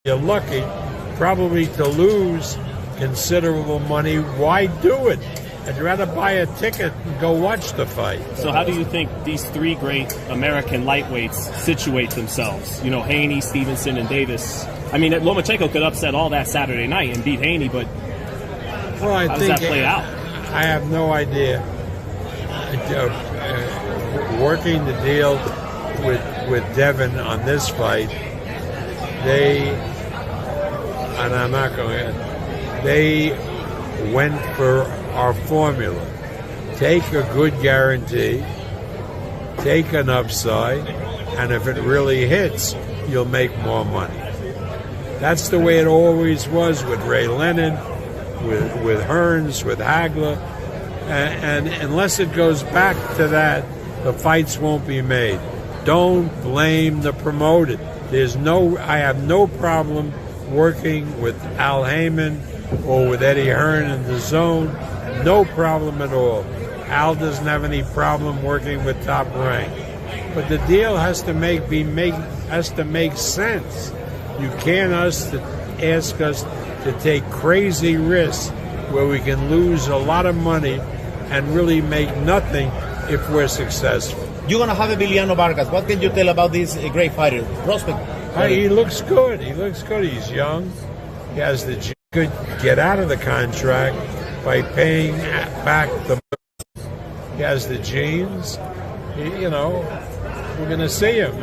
You're lucky, probably to lose considerable money. Why do it? I'd rather buy a ticket and go watch the fight. So how do you think these three great American lightweights situate themselves? You know, Haney, Stevenson, and Davis. I mean, Lomachenko could upset all that Saturday night and beat Haney, but how does that play out? I have no idea. Working the deal with Devin on this fight, they went for our formula. Take a good guarantee, take an upside, and if it really hits, you'll make more money. That's the way it always was with Ray Leonard, with Hearns, with Hagler, and unless it goes back to that, the fights won't be made. Don't blame the promoter. I have no problem working with Al Heyman or with Eddie Hearn in the zone. No problem at all. Al doesn't have any problem working with Top Rank. But the deal has to make sense. You can't ask us to take crazy risks where we can lose a lot of money and really make nothing if we're successful. You're going to have Emiliano Vargas. What can you tell about this great fighter? Prospect. He looks good. He's young. He has the could get out of the contract by paying back the. He has the genes. We're going to see him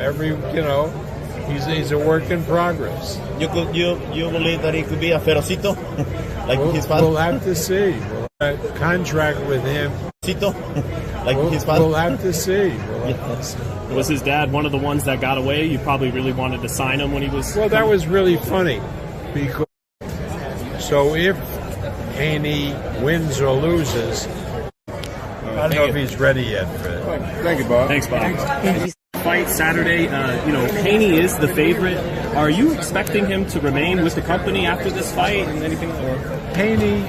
he's a work in progress. You believe that he could be a ferocito like his father? We'll have to see. Contract with him. His father? We'll have to see. Was his dad one of the ones that got away? You probably really wanted to sign him when he was. Well, that was really funny because. So if Haney wins or loses, I don't know if he's ready yet for it. Thank you, Bob. Thanks, Bob. Fight Saturday. Haney is the favorite. Are you expecting him to remain with the company after this fight and anything? Or? Haney.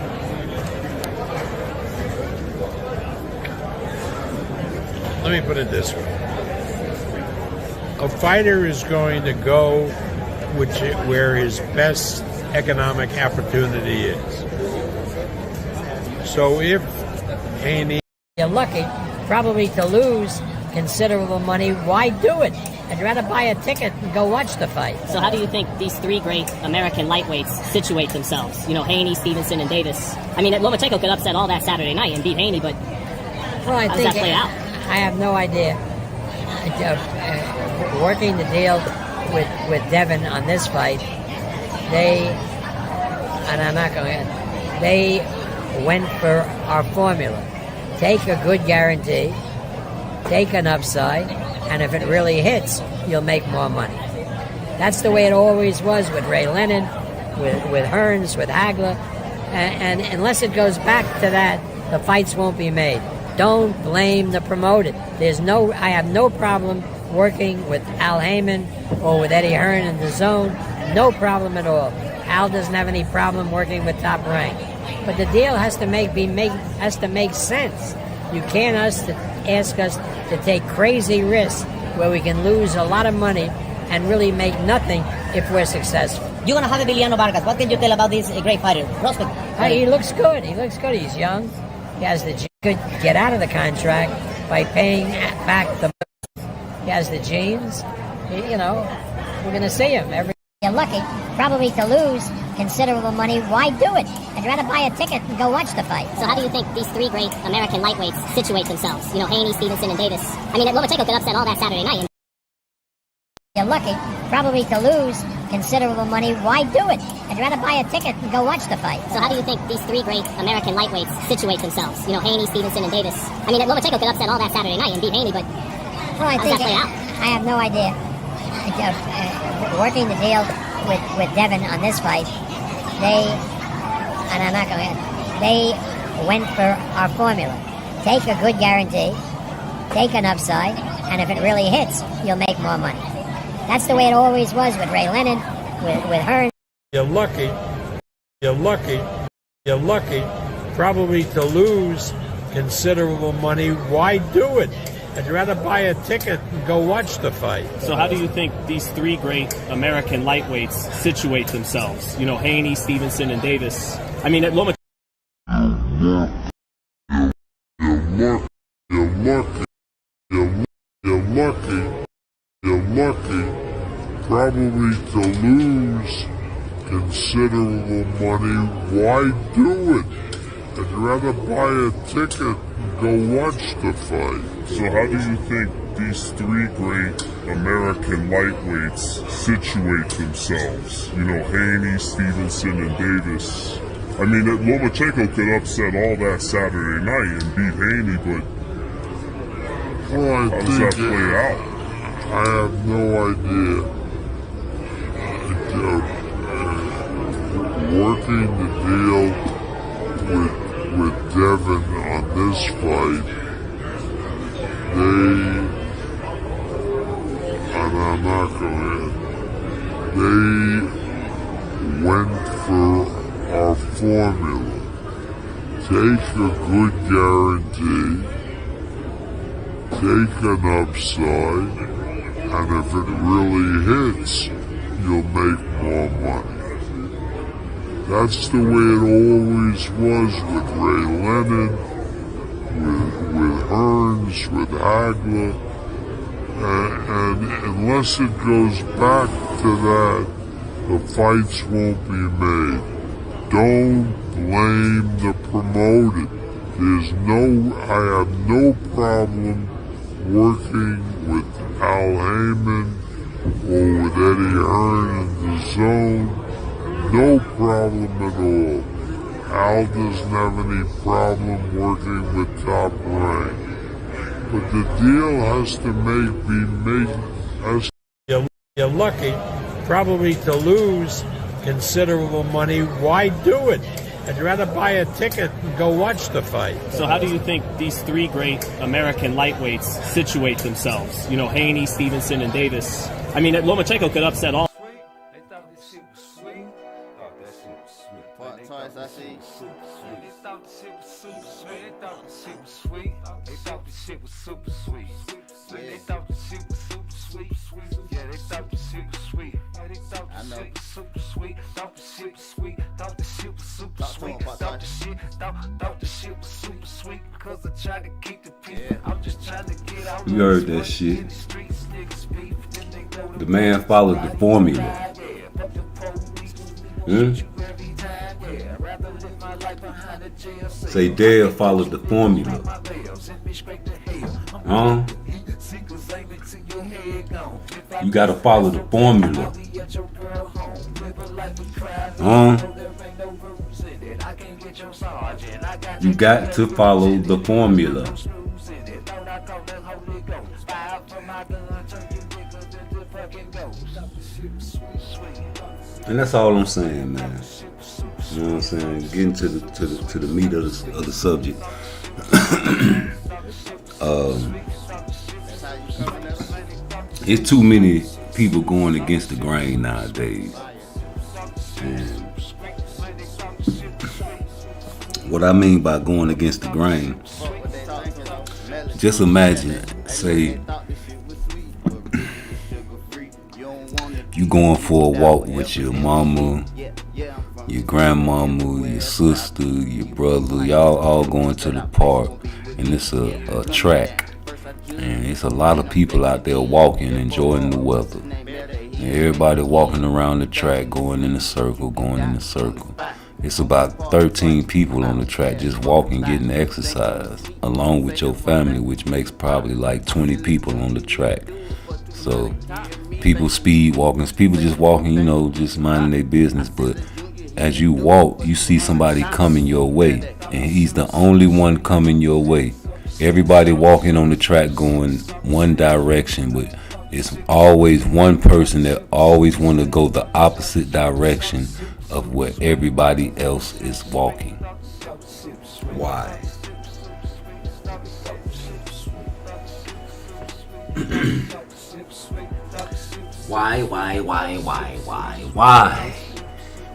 Let me put it this way. A fighter is going to go where his best economic opportunity is. So if Haney... You're lucky, probably to lose considerable money. Why do it? I'd rather buy a ticket and go watch the fight. So how do you think these three great American lightweights situate themselves? You know, Haney, Stevenson, and Davis. I mean, Lomachenko could upset all that Saturday night and beat Haney, but how does that play out? I have no idea. Working the deal with Devin on this fight, they went for our formula. Take a good guarantee, take an upside, and if it really hits, you'll make more money. That's the way it always was with Ray Leonard, with Hearns, with Hagler, and unless it goes back to that, the fights won't be made. Don't blame the promoter. I have no problem working with Al Heyman or with Eddie Hearn in the zone. No problem at all. Al doesn't have any problem working with Top Rank. But the deal has to make sense. You can't ask us to take crazy risks where we can lose a lot of money and really make nothing if we're successful. You're going to have Emiliano Vargas. What can you tell about this great fighter? Prospect. He looks good. He's young. He has the could get out of the contract by paying back the. He has the genes. We're going to see him every. You're lucky, probably to lose considerable money. Why do it? I'd rather buy a ticket and go watch the fight. So how do you think these three great American lightweights situate themselves? You know, Haney, Stevenson, and Davis. I mean, Lomachenko could upset all that Saturday night. You're lucky, probably to lose considerable money. Why do it? I'd rather buy a ticket and go watch the fight. So how do you think these three great American lightweights situate themselves? You know, Haney, Stevenson, and Davis. I mean, Lomachenko could upset all that Saturday night and beat Haney, but how does that play out? I have no idea. Working the deal with Devin on this fight, they went for our formula. Take a good guarantee, take an upside, and if it really hits, you'll make more money. That's the way it always was with Ray Leonard, with Hearn. You're lucky, probably to lose considerable money. Why do it? I'd rather buy a ticket and go watch the fight. So how do you think these three great American lightweights situate themselves? You know, Haney, Stevenson, and Davis. I mean, at Lomachenko. You're lucky probably to lose considerable money. Why do it? I'd rather buy a ticket and go watch the fight. So how do you think these three great American lightweights situate themselves? You know, Haney, Stevenson, and Davis. I mean, Lomachenko could upset all that Saturday night and beat Haney, but how does that play out? I have no idea. Working the deal with Devin on this fight, they went for our formula. Take a good guarantee, take an upside, and if it really hits, you'll make more money. That's the way it always was with Ray Leonard, with Hearns, with Hagler, and unless it goes back to that, the fights won't be made. Don't blame the promoter. I have no problem working with Al Heyman or with Eddie Hearn in the zone. No problem at all. Al doesn't have any problem working with Top Rank. But the deal has to You're lucky probably to lose considerable money. Why do it? I'd rather buy a ticket and go watch the fight. So how do you think these three great American lightweights situate themselves? You know, Haney, Stevenson, and Davis. I mean, Lomachenko could upset all. They thought this shit was sweet. Thought that shit was sweet. PARTTWICE, I see. They thought the shit was super sweet. They thought the shit was sweet. They thought the shit was super sweet. They thought the shit was super sweet. Yeah, they thought the shit was sweet. They thought the shit was super sweet. Thought the shit was sweet. Thought the shit was super sweet. Thought the shit was super sweet. Because I tried to keep the peace. I'm just trying to get out. You heard that shit. The man followed the formula. Say Dale followed the formula. You gotta follow the formula. You got to follow the formula. And that's all I'm saying, man. You know what I'm saying? Getting to the meat of the subject. It's too many people going against the grain nowadays. And what I mean by going against the grain, just imagine, say, you going for a walk with your mama, your grandmama, your sister, your brother, y'all all going to the park, and it's a track, and it's a lot of people out there walking, enjoying the weather, and everybody walking around the track, going in a circle, It's about 13 people on the track just walking, getting exercise, along with your family, which makes probably like 20 people on the track. So people speed walking, people just walking, you know, just minding their business. But as you walk, you see somebody coming your way, and he's the only one coming your way. Everybody walking on the track going one direction, but it's always one person that always want to go the opposite direction of where everybody else is walking. Why?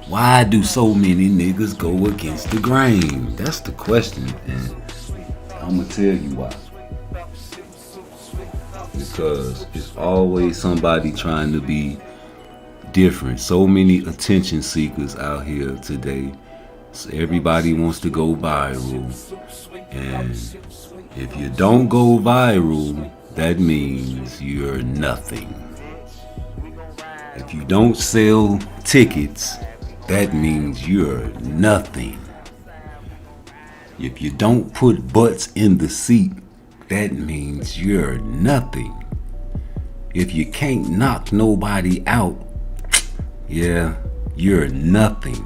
Why do so many niggas go against the grain? That's the question, and I'm gonna tell you why. because it's always somebody trying to be different. So many attention seekers out here today. So everybody wants to go viral. And if you don't go viral, that means you're nothing. If you don't sell tickets, that means you're nothing. If you don't put butts in the seat, that means you're nothing. If you can't knock nobody out, yeah, you're nothing.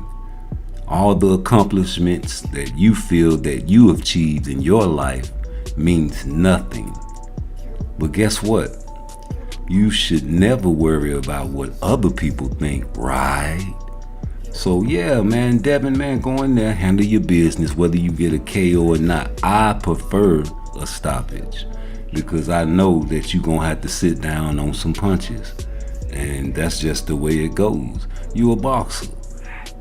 All the accomplishments that you feel that you have achieved in your life means nothing. But guess what? You should never worry about what other people think, right? So yeah, man, Devin, man, go in there, handle your business, whether you get a KO or not. I prefer a stoppage because I know that you're gonna have to sit down on some punches. And that's just the way it goes. You a boxer.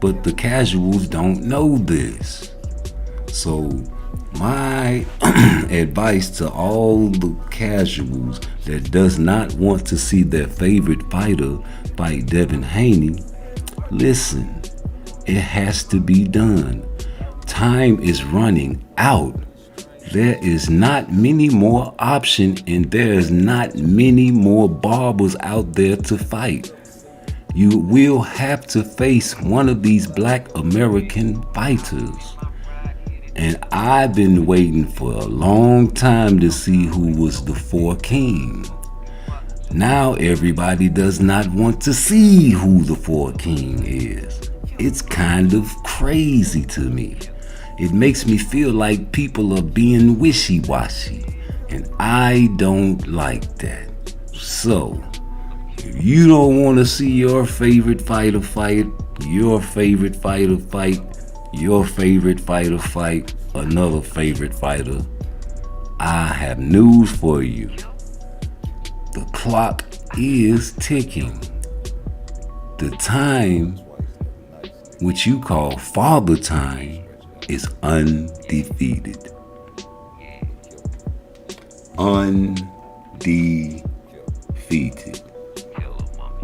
But the casuals don't know this. So my advice to all the casuals that does not want to see their favorite fighter fight Devin Haney, listen, it has to be done. Time is running out. There is not many more options and there's not many more barbers out there to fight. You will have to face one of these black American fighters. And I've been waiting for a long time to see who was the Four King. Now everybody does not want to see who the Four King is. It's kind of crazy to me. It makes me feel like people are being wishy-washy. And I don't like that. So, if you don't want to see your favorite fighter fight, your favorite fighter fight, your favorite fighter fight another favorite fighter, I have news for you. The clock is ticking. The time, which you call father time, is undefeated. Undefeated.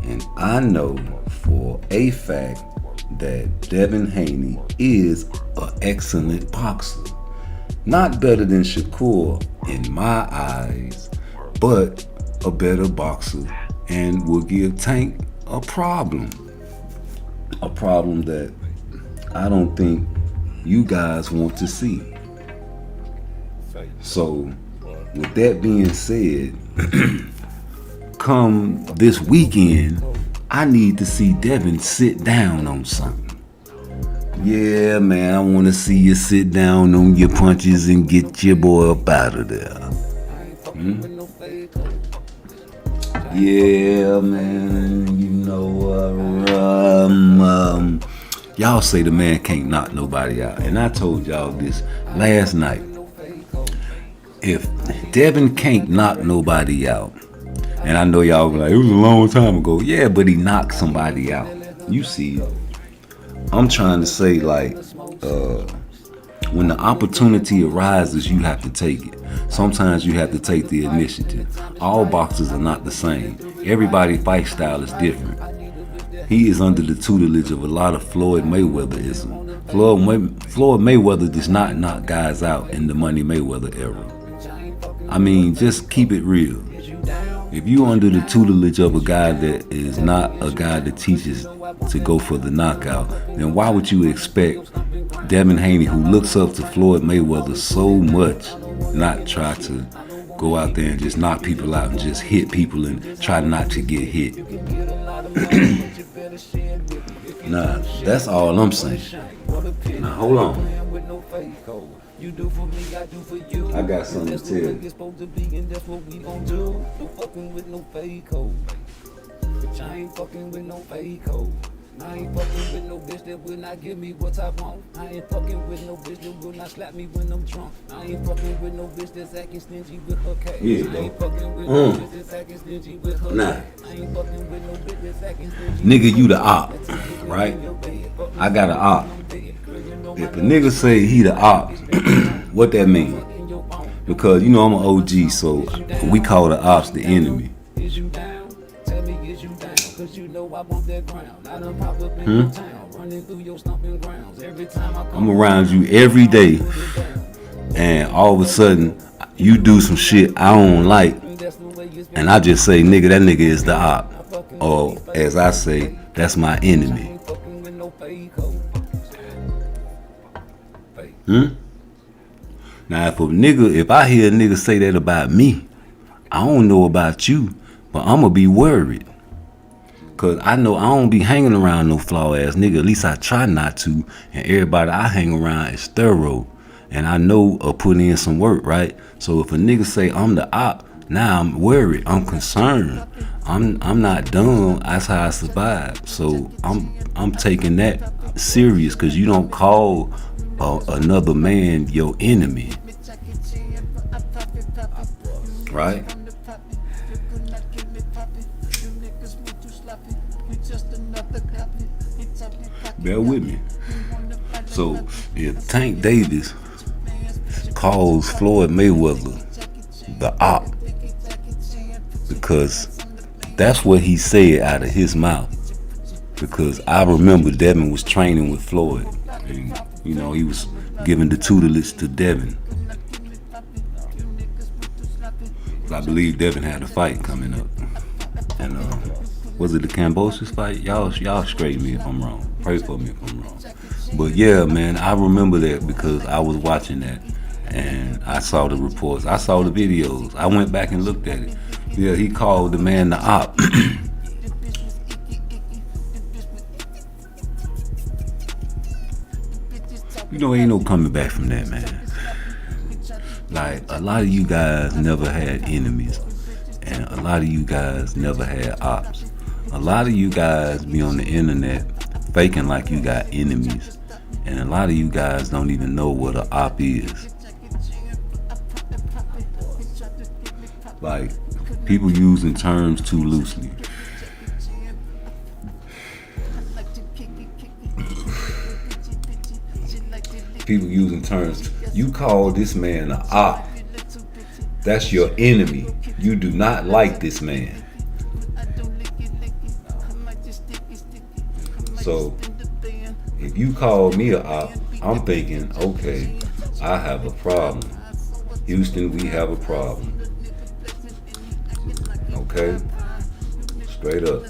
And I know for a fact that Devin Haney is an excellent boxer. Not better than Shakur in my eyes, but a better boxer and will give Tank a problem. A problem that I don't think you guys want to see. So, with that being said, come this weekend, I need to see Devin sit down on something. Yeah, man, I want to see you sit down on your punches and get your boy up out of there. Yeah, man, you know, y'all say the man can't knock nobody out. And I told y'all this last night. If Devin can't knock nobody out, and I know y'all be like, it was a long time ago. Yeah, but he knocked somebody out. You see, I'm trying to say, like, when the opportunity arises, you have to take it. Sometimes you have to take the initiative. All boxers are not the same. Everybody's fight style is different. He is under the tutelage of a lot of Floyd Mayweatherism. Floyd Mayweather does not knock guys out in the Money Mayweather era. I mean, just keep it real. If you under the tutelage of a guy that is not a guy that teaches to go for the knockout, then why would you expect Devin Haney, who looks up to Floyd Mayweather so much, not try to go out there and just knock people out and just hit people and try not to get hit? Nah, that's all I'm saying. Now hold on. I got something to tell you. I ain't fucking with no bitch that will not give me what I want. I ain't fucking with no bitch that will not slap me when I'm drunk. I ain't fucking with no bitch that's acting stingy with her cash. Yeah, I ain't fucking with no bitch that's acting stingy with her cash. I ain't fucking with no bitch that's acting stingy. Nigga, you the op, right? I got an op. If a nigga say he the op, what that mean? Because you know I'm an OG, so we call the ops the enemy. I'm around you every day, and all of a sudden you do some shit I don't like, and I just say, nigga, that nigga is the op, or as I say, that's my enemy. Now if I hear a nigga say that about me, I don't know about you, but I'ma be worried. Cause I know I don't be hanging around no flaw ass nigga. At least I try not to. And everybody I hang around is thorough. And I know put in some work, right? So if a nigga say I'm the op, now I'm worried. I'm concerned. I'm not dumb. That's how I survive. So I'm taking that serious, cause you don't call another man your enemy, right? Bear with me. So if Tank Davis calls Floyd Mayweather the op, because that's what he said out of his mouth, because I remember Devin was training with Floyd, and you know he was giving the tutelage to Devin. I believe Devin had a fight coming up, and was it the Cambosis fight? Y'all straighten me if I'm wrong. Pray for me if I'm wrong. But yeah, man, I remember that because I was watching that and I saw the reports. I saw the videos. I went back and looked at it. Yeah, he called the man the op. You know, ain't no coming back from that, man. Like, a lot of you guys never had enemies, and a lot of you guys never had ops. A lot of you guys be on the internet faking like you got enemies, and a lot of you guys don't even know what an op is. Like, people using terms too loosely. People using terms. You call this man an op. That's your enemy. You do not like this man. So, if you call me an op, I'm thinking, okay, I have a problem. Houston, we have a problem. Okay? Straight up.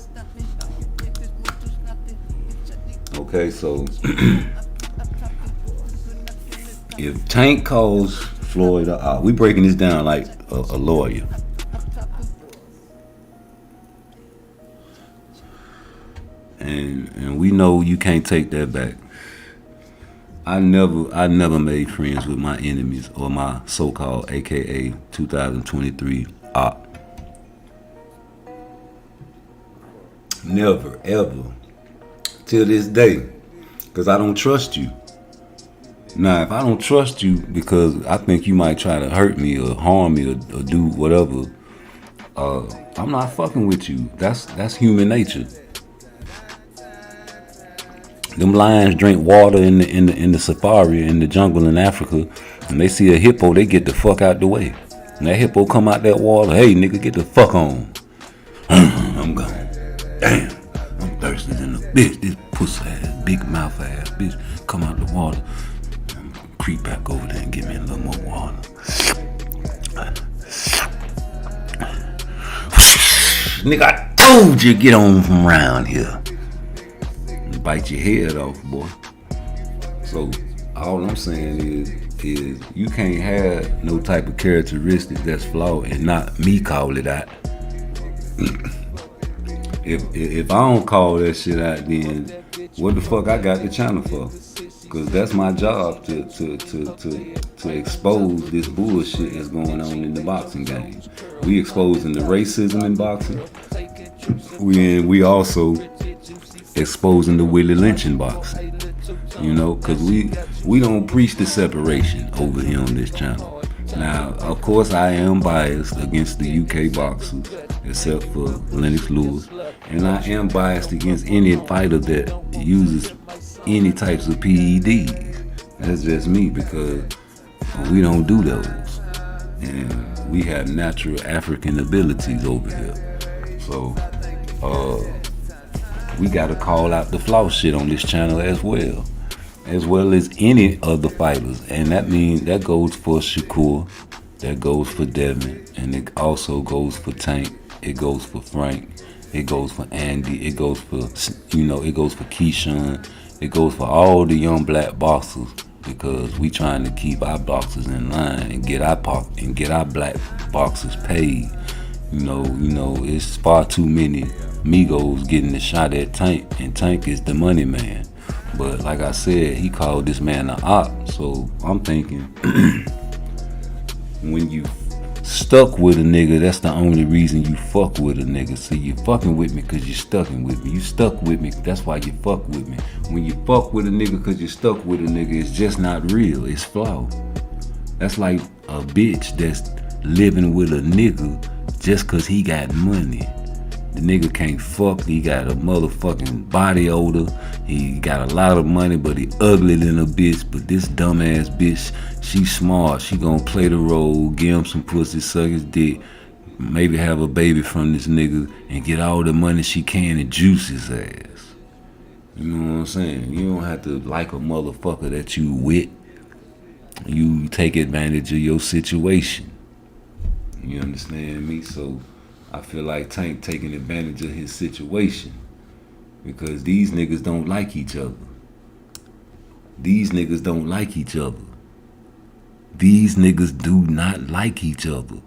Okay, so if Tank calls Floyd an op, we breaking this down like a lawyer. And we know you can't take that back. I never made friends with my enemies or my so-called AKA 2023 op. Never, ever. Till this day. Because I don't trust you. Now, if I don't trust you because I think you might try to hurt me or harm me or do whatever, I'm not fucking with you. That's human nature. Them lions drink water in the safari in the jungle in Africa, and they see a hippo, they get the fuck out the way. And that hippo come out that water, hey nigga, get the fuck on. I'm gone. Damn, I'm thirsty than a bitch. This pussy ass, big mouth ass bitch, come out the water. Creep back over there and give me a little more water. Nigga, I told you get on from around here. Bite your head off, boy. So all I'm saying is you can't have no type of characteristic that's flawed and not me call it out. If I don't call that shit out, then what the fuck I got the channel for? Cause that's my job to expose this bullshit that's going on in the boxing game. We exposing the racism in boxing. We also exposing the Willie Lynch in boxing. You know, cause we don't preach the separation over here on this channel. Now, of course, I am biased against the UK boxers, except for Lennox Lewis, and I am biased against any fighter that uses any types of PEDs. That's just me, because we don't do those. and we have natural African abilities over here. So we gotta call out the flaw shit on this channel as well as any other fighters. And that means that goes for Shakur, that goes for Devin, and it also goes for Tank, it goes for Frank, it goes for Andy, it goes for, it goes for Keyshawn, it goes for all the young black boxers, because we trying to keep our boxers in line and get our black boxers paid. It's far too many Migos getting the shot at Tank, and Tank is the money man. But like I said, he called this man an op. So I'm thinking, when you stuck with a nigga, that's the only reason you fuck with a nigga. See, you fucking with me because you stucking with me. You stuck with me, that's why you fuck with me. When you fuck with a nigga because you stuck with a nigga, it's just not real, it's flawed. That's like a bitch that's living with a nigga just because he got money. The nigga can't fuck, he got a motherfucking body odor, he got a lot of money, but he ugly than a bitch. But this dumbass bitch, she smart, she gonna play the role, give him some pussy, suck his dick, maybe have a baby from this nigga, and get all the money she can and juice his ass. You know what I'm saying? You don't have to like a motherfucker that you with. You take advantage of your situation. You understand me? So I feel like Tank taking advantage of his situation, because these niggas don't like each other. These niggas don't like each other. These niggas do not like each other.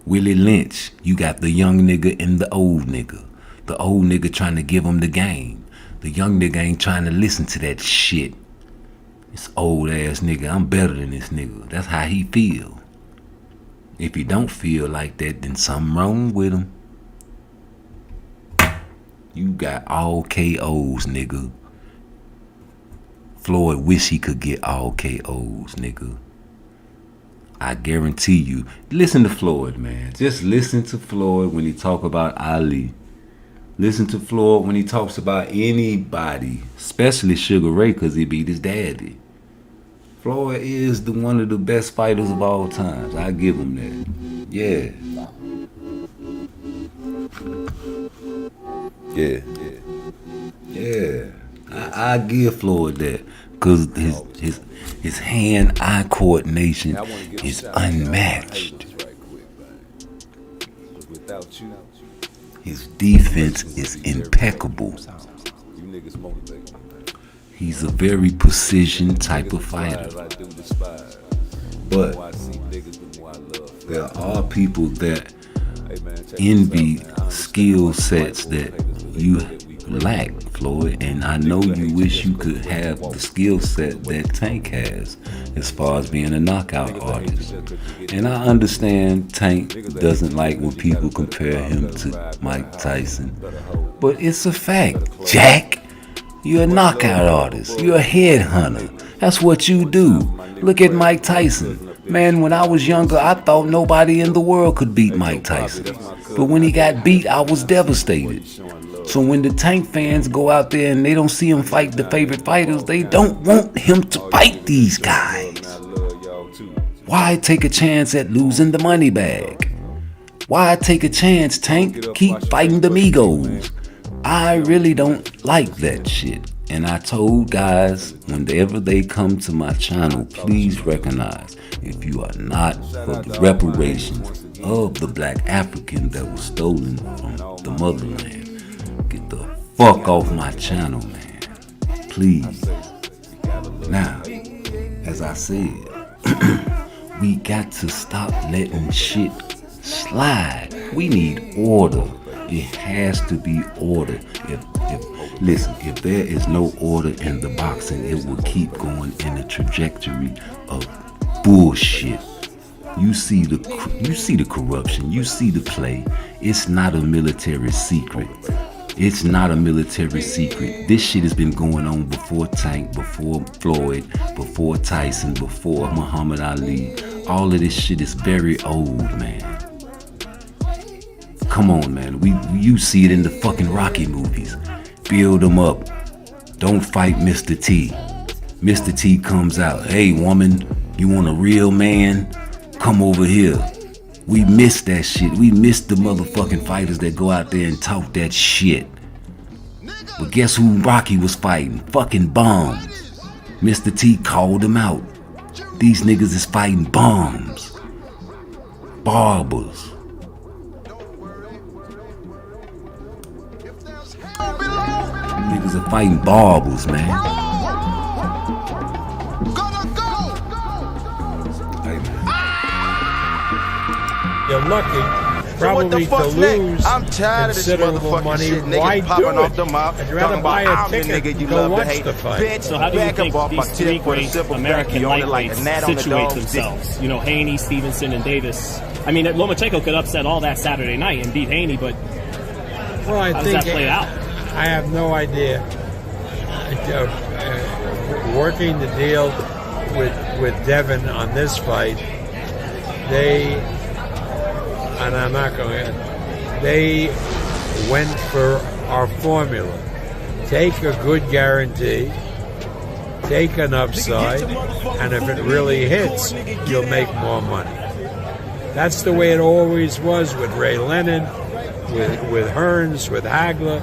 Willie Lynch, you got the young nigga and the old nigga. The old nigga trying to give him the game. The young nigga ain't trying to listen to that shit. This old ass nigga, I'm better than this nigga. That's how he feel. If he don't feel like that, then something wrong with him. You got all KOs, nigga. Floyd wish he could get all KOs, nigga. I guarantee you. Listen to Floyd, man. Just listen to Floyd when he talk about Ali. Listen to Floyd when he talks about anybody, especially Sugar Ray, because he beat his daddy. Floyd is one of the best fighters of all times. I give him that. Yeah. I give Floyd that, because his hand-eye coordination is unmatched. His defense is impeccable. He's a very precision type of fighter. But there are people that envy skill sets that you lack, Floyd. And I know you wish you could have the skill set that Tank has as far as being a knockout artist. And I understand Tank doesn't like when people compare him to Mike Tyson. But it's a fact, Jack. You're a knockout artist. You're a headhunter. That's what you do. Look at Mike Tyson. Man, when I was younger, I thought nobody in the world could beat Mike Tyson. But when he got beat, I was devastated. So when the Tank fans go out there and they don't see him fight the favorite fighters, they don't want him to fight these guys. Why take a chance at losing the money bag? Why take a chance, Tank? Keep fighting the Migos. I really don't like that shit. And I told guys, whenever they come to my channel, please recognize, if you are not for the reparations of the black African that was stolen from the motherland, get the fuck off my channel, man. Please. Now, as I said, we got to stop letting shit slide. We need order. It has to be order. Listen, if there is no order in the boxing, it will keep going in a trajectory of bullshit. You see the corruption. You see the play. It's not a military secret. It's not a military secret. This shit has been going on before Tank, before Floyd, before Tyson, before Muhammad Ali. All of this shit is very old, man. Come on, man. You see it in the fucking Rocky movies. Build them up. Don't fight Mr. T. Mr. T comes out. Hey, woman, You want a real man? Come over here. We miss that shit. We miss the motherfucking fighters that go out there and talk that shit. But guess who Rocky was fighting? Fucking bombs. Mr. T called him out. These niggas is fighting bombs. Barbers. Niggas are fighting barbers, man. You're lucky, probably to lose considerable money. Why do it? I'd rather buy a ticket and go watch the fight. So how do you think these three great American lightweights situate themselves? You know, Haney, Stevenson, and Davis. I mean, Lomachenko could upset all that Saturday night and beat Haney, but well, how does that play out? I have no idea. Working the deal with Devin on this fight, and I'm not going to, they went for our formula. Take a good guarantee, take an upside, and if it really hits, you'll make more money. That's the way it always was with Ray Leonard, with Hearns, with Hagler,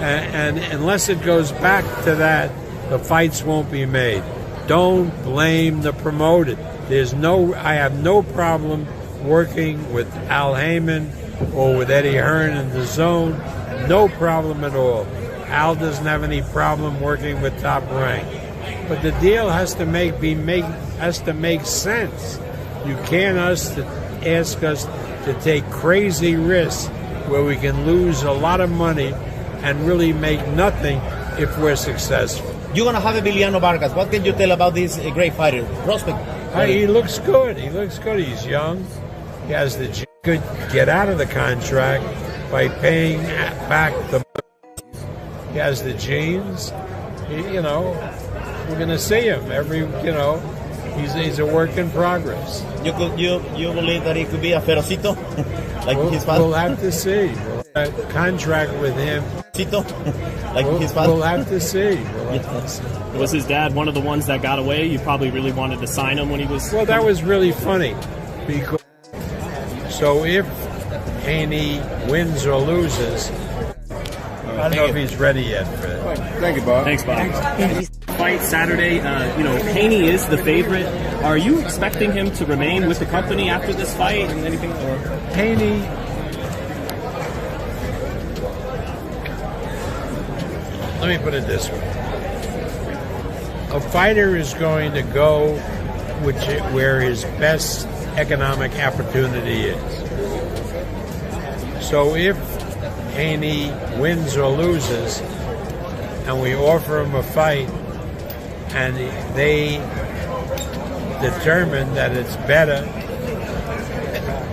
and unless it goes back to that, the fights won't be made. Don't blame the promoter. I have no problem working with Al Heyman or with Eddie Hearn in the zone. No problem at all. Al doesn't have any problem working with Top Rank. But the deal has to make sense. You can't ask us to take crazy risks where we can lose a lot of money and really make nothing if we're successful. You're going to have Emiliano Vargas. What can you tell about this great fighter? Prospect. He looks good. He's young. He has the gene. Could get out of the contract by paying back the. He has the genes. We're going to see him he's a work in progress. You believe that he could be a ferocito like his father? We'll have to see. Contract with him. His father? We'll have to see. Was his dad one of the ones that got away? You probably really wanted to sign him when he was. Well, that was really funny because. So if Haney wins or loses, I don't know if he's ready yet for it. Thank you, Bob. Thanks, Bob. Fight Saturday. Haney is the favorite. Are you expecting him to remain with the company after this fight and anything? Or? Haney. Let me put it this way. A fighter is going to go where his best economic opportunity is. So if Haney wins or loses and we offer him a fight and they determine that it's better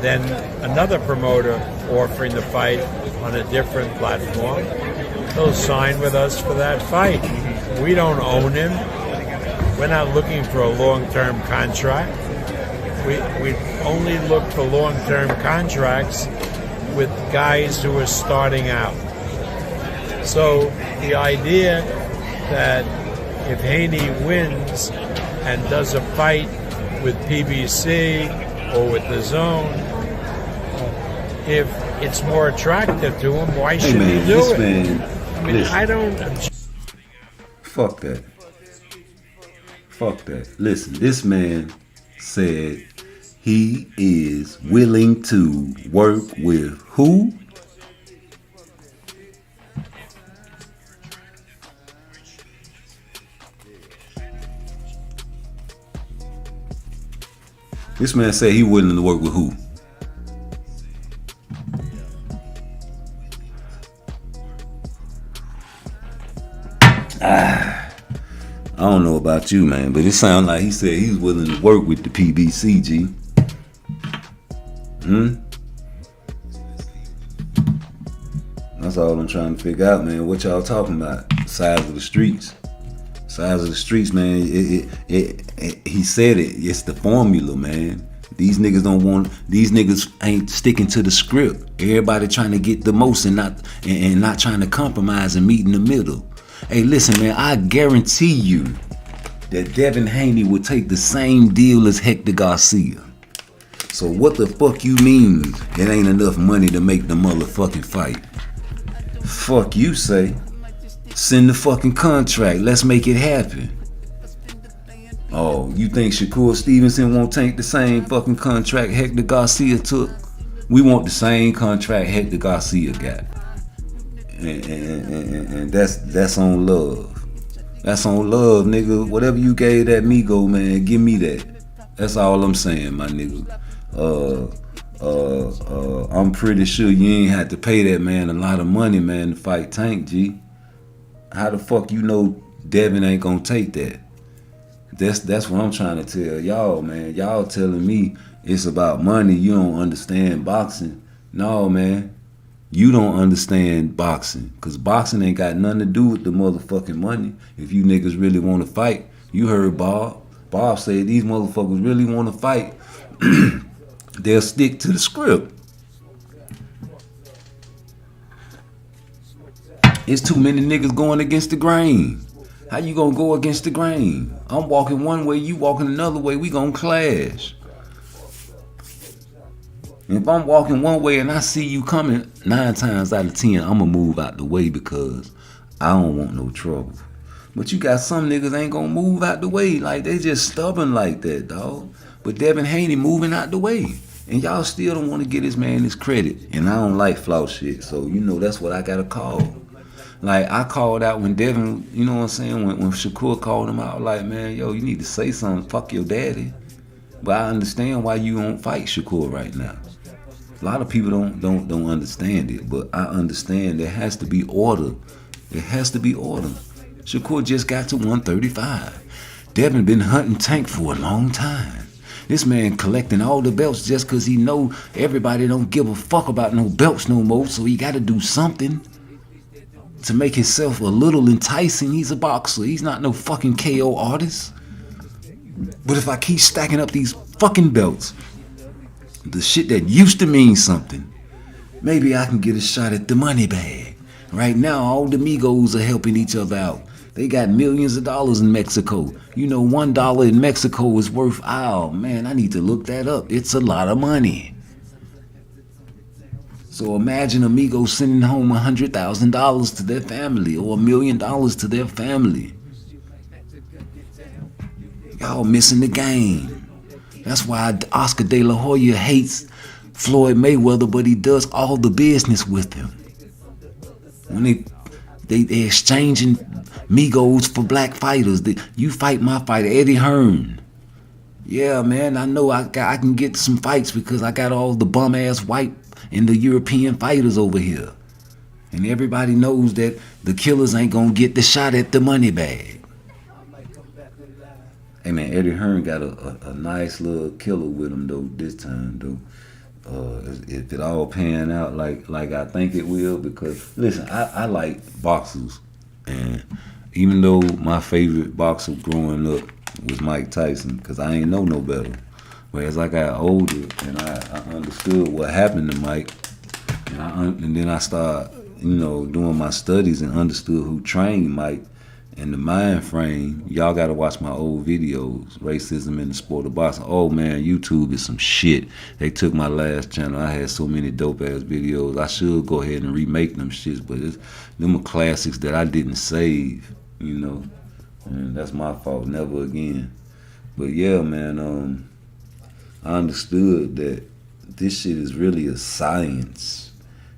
than another promoter offering the fight on a different platform, he'll sign with us for that fight. We don't own him. We're not looking for a long-term contract. We only look for long-term contracts with guys who are starting out. So the idea that if Haney wins and does a fight with PBC or with the Zone, if it's more attractive to him, why should he do it? I don't. Fuck that. Listen, this man said he is willing to work with who? This man said he willing to work with who? I don't know about you, man, but it sounds like he said he's willing to work with the PBC, G. That's all I'm trying to figure out, man. What y'all talking about? Size of the streets. Size of the streets, man. He said it. It's the formula, man. These niggas ain't sticking to the script. Everybody trying to get the most and not trying to compromise and meet in the middle. Hey, listen, man, I guarantee you, that Devin Haney would take the same deal as Hector Garcia. So what the fuck you mean it ain't enough money to make the motherfucking fight? Fuck you say. Send the fucking contract. Let's make it happen. Oh, you think Shakur Stevenson won't take the same fucking contract Hector Garcia took? We want the same contract Hector Garcia got. And that's on love. That's on love, nigga. Whatever you gave that Migo, man, give me that. That's all I'm saying, my nigga. I'm pretty sure you ain't had to pay that man a lot of money, man, to fight Tank, G. How the fuck you know Devin ain't gonna take that? That's what I'm trying to tell y'all, man. Y'all telling me it's about money. You don't understand boxing. No, man. You don't understand boxing. Because boxing ain't got nothing to do with the motherfucking money. If you niggas really want to fight, you heard Bob. Bob said these motherfuckers really want to fight. They'll stick to the script. It's too many niggas going against the grain. How you gonna go against the grain? I'm walking one way, you walking another way, we gonna clash. If I'm walking one way and I see you coming, 9 times out of 10, I'ma move out the way because I don't want no trouble. But you got some niggas ain't gonna move out the way. Like, they just stubborn like that, dog. But Devin Haney moving out the way. And y'all still don't want to get this man his credit. And I don't like flout shit. So, you know, that's what I gotta call. Like, I called out when Devin, you know what I'm saying? When Shakur called him out, like, man, yo, you need to say something. Fuck your daddy. But I understand why you don't fight Shakur right now. A lot of people don't understand it, but I understand there has to be order. There has to be order. Shakur just got to 135. Devin been hunting Tank for a long time. This man collecting all the belts just because he know everybody don't give a fuck about no belts no more, so he got to do something to make himself a little enticing. He's a boxer. He's not no fucking KO artist. But if I keep stacking up these fucking belts, the shit that used to mean something, maybe I can get a shot at the money bag. Right now, all the Migos are helping each other out. They got millions of dollars in Mexico. You know, $1 in Mexico is worth, oh man, I need to look that up. It's a lot of money. So imagine Amigos sending home $100,000 to their family or $1 million to their family. Y'all missing the game. That's why Oscar De La Hoya hates Floyd Mayweather, but he does all the business with him. When they exchanging Migos for black fighters. You fight my fighter, Eddie Hearn. Yeah, man, I know I can get some fights because I got all the bum-ass white and the European fighters over here. And everybody knows that the killers ain't gonna get the shot at the money bag. Hey man, Eddie Hearn got a nice little killer with him though this time though. If it all pan out like I think it will, because listen, I like boxers, and even though my favorite boxer growing up was Mike Tyson, because I ain't know no better. But as I got older and I understood what happened to Mike, and then I started, you know, doing my studies and understood who trained Mike and the mind frame. Y'all got to watch my old videos, Racism in the Sport of Boxing. Oh man, YouTube is some shit. They took my last channel. I had so many dope ass videos. I should go ahead and remake them shits, but them are classics that I didn't save, you know. And that's my fault. Never again. But yeah, man, I understood that this shit is really a science.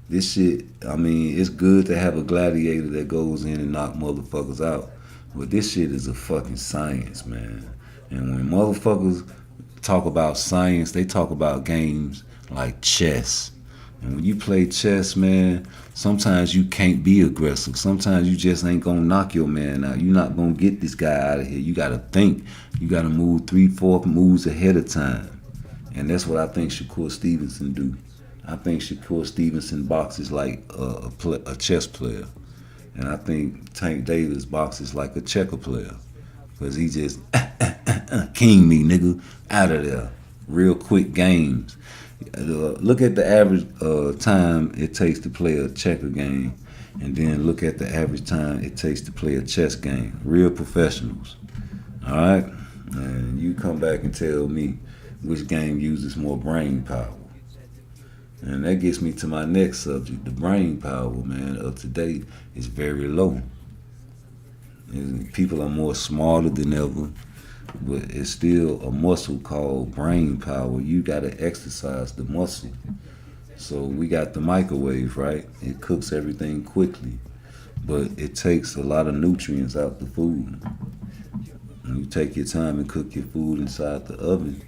This shit, I mean, it's good to have a gladiator that goes in and knock motherfuckers out, but this shit is a fucking science, man. And when motherfuckers talk about science, they talk about games like chess. And when you play chess, man, sometimes you can't be aggressive. Sometimes you just ain't gonna knock your man out. You're not gonna get this guy out of here. You gotta think. You gotta move 3-4 moves ahead of time. And that's what I think Shakur Stevenson do. I think Shakur Stevenson boxes like a chess player. And I think Tank Davis boxes like a checker player. Because he just king me, nigga, out of there. Real quick games. Look at the average time it takes to play a checker game, and then look at the average time it takes to play a chess game. Real professionals. All right, and you come back and tell me which game uses more brain power. And that gets me to my next subject. The brain power, man, of today is very low. And people are more smarter than ever, but it's still a muscle called brain power. You gotta exercise the muscle. So we got the microwave, right? It cooks everything quickly, but it takes a lot of nutrients out the food. When you take your time and cook your food inside the oven,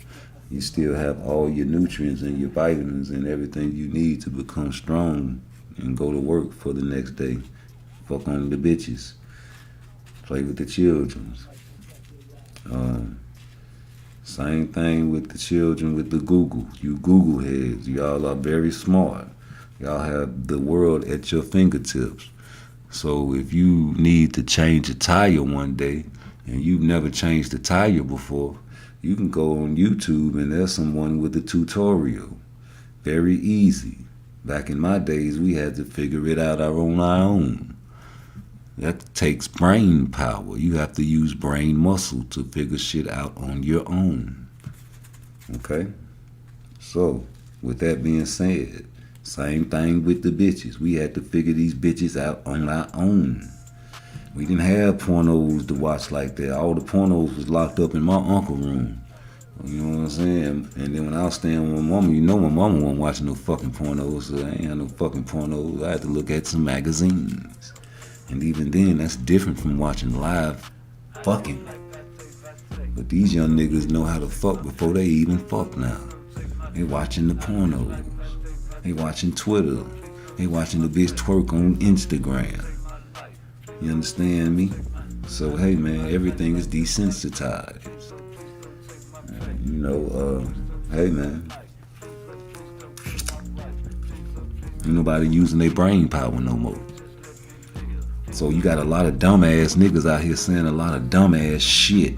you still have all your nutrients and your vitamins and everything you need to become strong and go to work for the next day. Fuck on the bitches. Play with the children. Same thing with the children with the Google. You Google heads. Y'all are very smart. Y'all have the world at your fingertips. So if you need to change a tire one day and you've never changed a tire before, you can go on YouTube and there's someone with a tutorial. Very easy. Back in my days, we had to figure it out on our own. That takes brain power. You have to use brain muscle to figure shit out on your own. Okay? So, with that being said, same thing with the bitches. We had to figure these bitches out on our own. We didn't have pornos to watch like that. All the pornos was locked up in my uncle's room. You know what I'm saying? And then when I was staying with my mama, you know my mama wasn't watching no fucking pornos, so I ain't had no fucking pornos. I had to look at some magazines. And even then, that's different from watching live fucking. But these young niggas know how to fuck before they even fuck now. They watching the pornos. They watching Twitter. They watching the bitch twerk on Instagram. You understand me? So, hey man, everything is desensitized. Hey man. Ain't nobody using their brain power no more. So you got a lot of dumbass niggas out here saying a lot of dumbass shit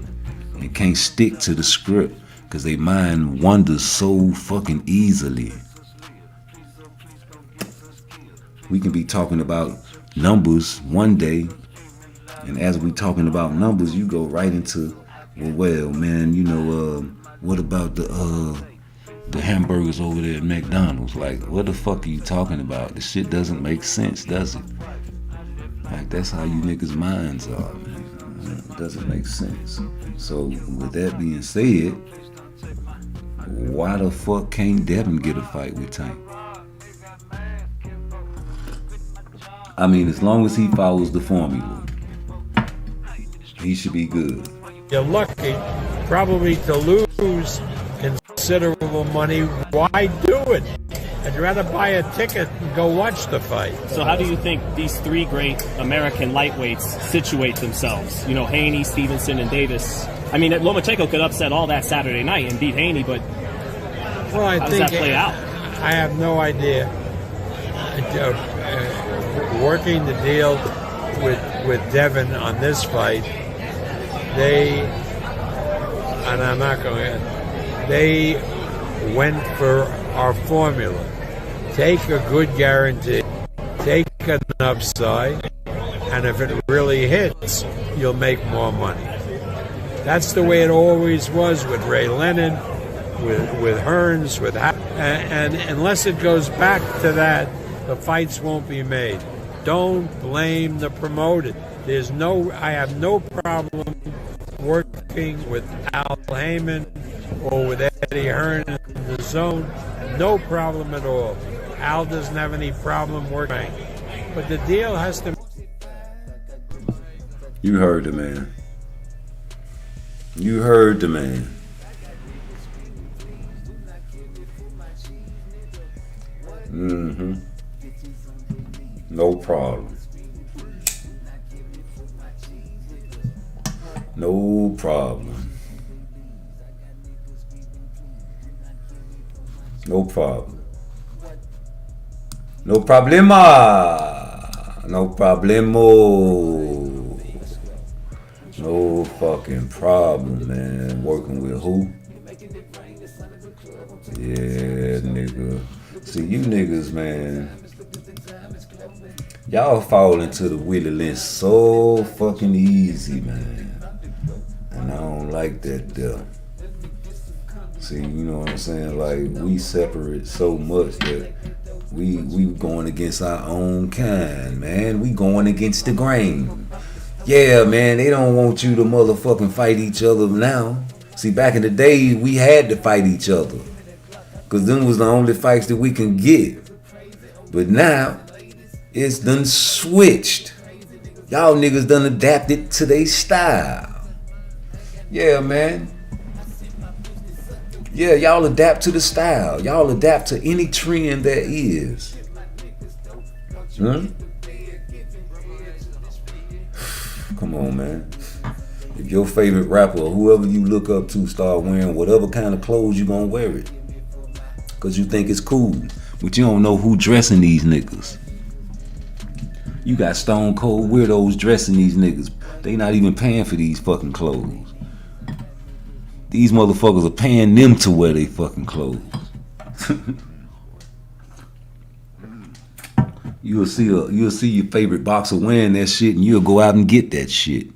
and can't stick to the script because they mind wanders so fucking easily. We can be talking about numbers one day, and as we talking about numbers, you go right into, well man, what about the hamburgers over there at McDonald's? Like, what the fuck are you talking about? The shit doesn't make sense, does it? Like, that's how you niggas' minds are, man. It doesn't make sense. So, with that being said, why the fuck can't Devin get a fight with Tank? I mean, as long as he follows the formula, he should be good. You're lucky, probably, to lose considerable money. Why do it? I'd rather buy a ticket and go watch the fight. So how do you think these three great American lightweights situate themselves? Haney, Stevenson, and Davis. I mean, Lomachenko could upset all that Saturday night and beat Haney, but how does that play out? I have no idea. Working the deal with Devin on this fight, they went for our formula. Take a good guarantee, take an upside, and if it really hits, you'll make more money. That's the way it always was with Ray Leonard, with Hearns, and unless it goes back to that, the fights won't be made. Don't blame the promoter. I have no problem working with Al Heyman or with Eddie Hearn in the zone. No problem at all. Al doesn't have any problem working. But the deal has to... You heard the man. You heard the man. Mm-hmm. No problem. No problem. No problem. No problema. No problemo. No fucking problem, man. Working with who? Yeah, nigga. See, you niggas, man. Y'all fall into the Willie Lynch so fucking easy, man. And I don't like that there. See, you know what I'm saying? Like, we separate so much that we going against our own kind, man. We going against the grain. Yeah, man, they don't want you to motherfucking fight each other now. See, back in the day, we had to fight each other. Because them was the only fights that we can get. But now, it's done switched. Y'all niggas done adapted to their style. Yeah, man. Yeah, y'all adapt to the style. Y'all adapt to any trend there is. Come on, man. If your favorite rapper or whoever you look up to start wearing whatever kind of clothes, you gonna wear it. Because you think it's cool. But you don't know who dressing these niggas. You got stone cold weirdos dressing these niggas. They not even paying for these fucking clothes. These motherfuckers are paying them to wear they fucking clothes. You'll see your favorite boxer wearing that shit, and you'll go out and get that shit.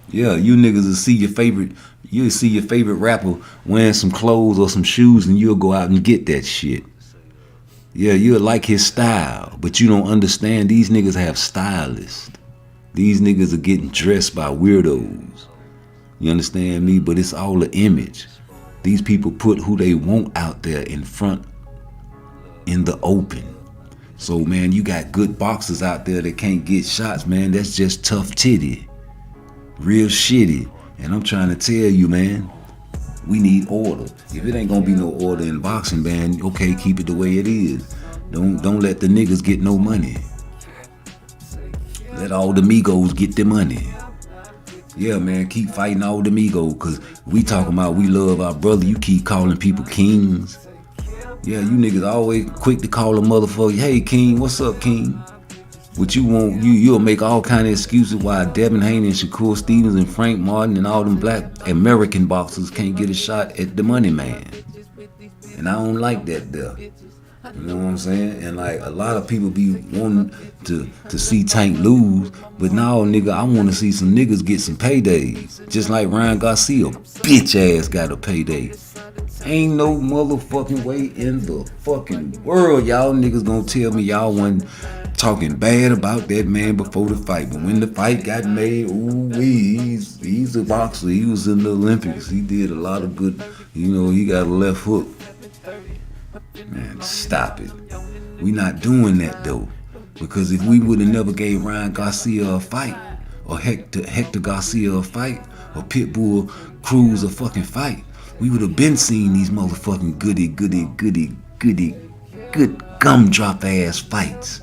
Yeah, you niggas will see your favorite rapper wearing some clothes or some shoes, and you'll go out and get that shit. Yeah, you'll like his style, but you don't understand these niggas have stylists. These niggas are getting dressed by weirdos. You understand me? But it's all an image. These people put who they want out there in front, in the open. So, man, you got good boxers out there that can't get shots, man. That's just tough titty. Real shitty. And I'm trying to tell you, man, we need order. If it ain't gonna be no order in boxing, man, okay, keep it the way it is. Don't let the niggas get no money. Let all the Migos get their money. Yeah, man, keep fighting all the Migos, cause we talking about we love our brother. You keep calling people kings. Yeah, you niggas always quick to call a motherfucker, hey king, what's up, king? What you want, you'll make all kind of excuses why Devin Haney and Shakur Stevens and Frank Martin and all them black American boxers can't get a shot at the money man. And I don't like that there. You know what I'm saying? And like a lot of people be wanting to see Tank lose, but now nigga, I want to see some niggas get some paydays. Just like Ryan Garcia, bitch ass got a payday. Ain't no motherfucking way in the fucking world y'all niggas gonna tell me y'all wasn't talking bad about that man before the fight. But when the fight got made, he's a boxer. He was in the Olympics. He did a lot of good. You know, he got a left hook. Man, stop it. We not doing that though. Because if we would have never gave Ryan Garcia a fight, or Hector Garcia a fight, or Pitbull Cruz a fucking fight, we would have been seeing these motherfucking good gumdrop ass fights.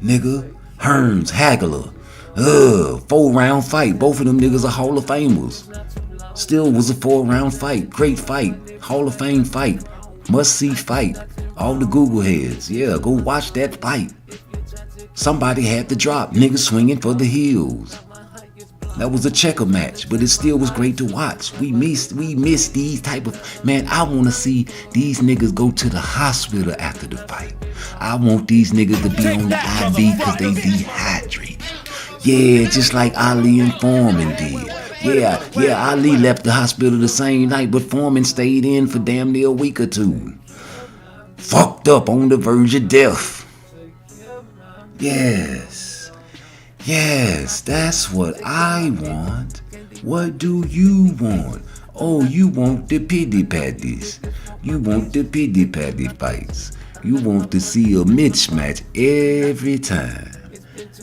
Nigga, Hearns, Hagler, 4-round fight. Both of them niggas are Hall of Famers. Still was a 4-round fight. Great fight. Hall of Fame fight. Must see fight. All the Google heads. Yeah, go watch that fight. Somebody had to drop. Niggas swinging for the heels. That was a checker match, but it still was great to watch. We miss these type of, man, I want to see these niggas go to the hospital after the fight. I want these niggas to be on the IV because they dehydrated. Yeah, just like Ali and Foreman did. Yeah, Ali left the hospital the same night, but Foreman stayed in for damn near a week or two. Fucked up on the verge of death. Yes, that's what I want. What do you want? Oh, you want the pity patties. You want the pity patty fights. You want to see a mismatch every time.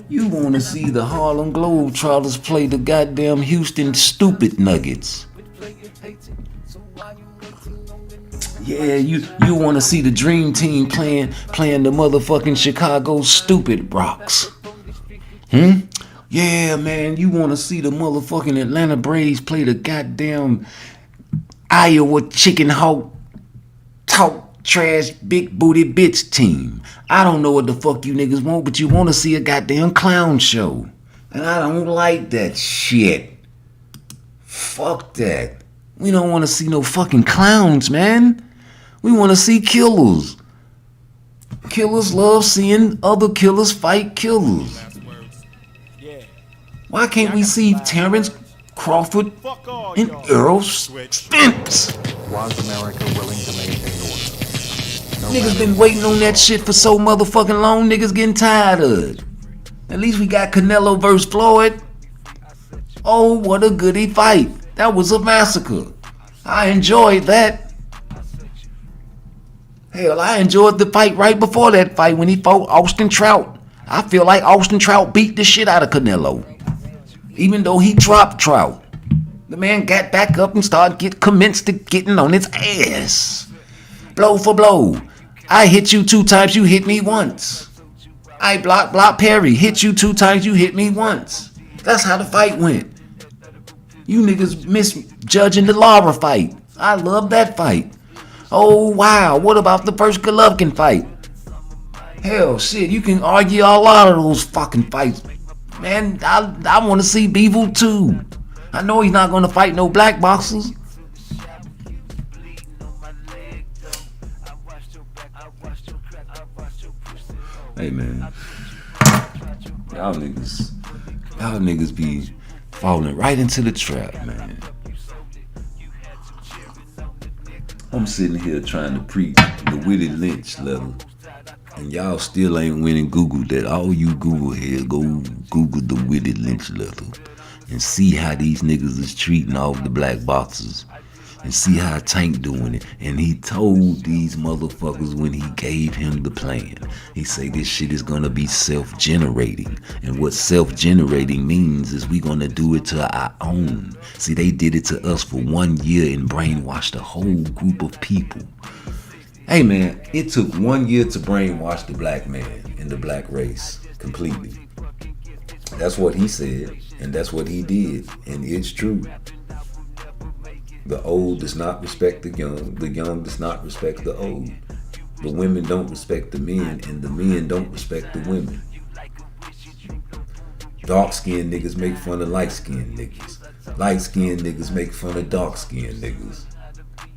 You want to see the Harlem Globetrotters play the goddamn Houston Stupid Nuggets. Yeah, you want to see the Dream Team playing the motherfucking Chicago Stupid Rocks. Yeah, man, you want to see the motherfucking Atlanta Braves play the goddamn Iowa Chicken Hawk Talk Trash Big Booty Bitch team. I don't know what the fuck you niggas want, but you want to see a goddamn clown show. And I don't like that shit. Fuck that. We don't want to see no fucking clowns, man. We want to see killers. Killers love seeing other killers fight killers. Why can't we see Terrence Crawford and Earl Spence. Was America willing to maintain order? No Niggas matter been waiting on that shit for so motherfucking long. Niggas getting tired of it. At least we got Canelo versus Floyd. Oh, what a goody fight. That was a massacre. I enjoyed that. Hell, I enjoyed the fight right before that fight when he fought Austin Trout. I feel like Austin Trout beat the shit out of Canelo. Even though he dropped Trout. The man got back up and commenced to getting on his ass. Blow for blow. I hit you 2 times, you hit me once. I block parry. Hit you 2 times, you hit me once. That's how the fight went. You niggas misjudging the Lara fight. I love that fight. Oh wow, what about the first Golovkin fight? Hell shit, you can argue a lot of those fucking fights. Man, I want to see Bivol too. I know he's not going to fight no black boxers. Hey man, y'all niggas be falling right into the trap, man. I'm sitting here trying to preach the Willie Lynch level, and y'all still ain't winning Google that. All you Google here, go Google the Willie Lynch level and see how these niggas is treating all the black boxers. And see how Tank doing it. And he told these motherfuckers when he gave him the plan. He say this shit is gonna be self-generating. And what self-generating means is we gonna do it to our own. See, they did it to us for 1 year and brainwashed a whole group of people. Hey man, it took 1 year to brainwash the black man and the black race completely. That's what he said, and that's what he did, and it's true. The old does not respect the young does not respect the old. The women don't respect the men, and the men don't respect the women. Dark-skinned niggas make fun of light-skinned niggas. Light-skinned niggas make fun of dark-skinned niggas.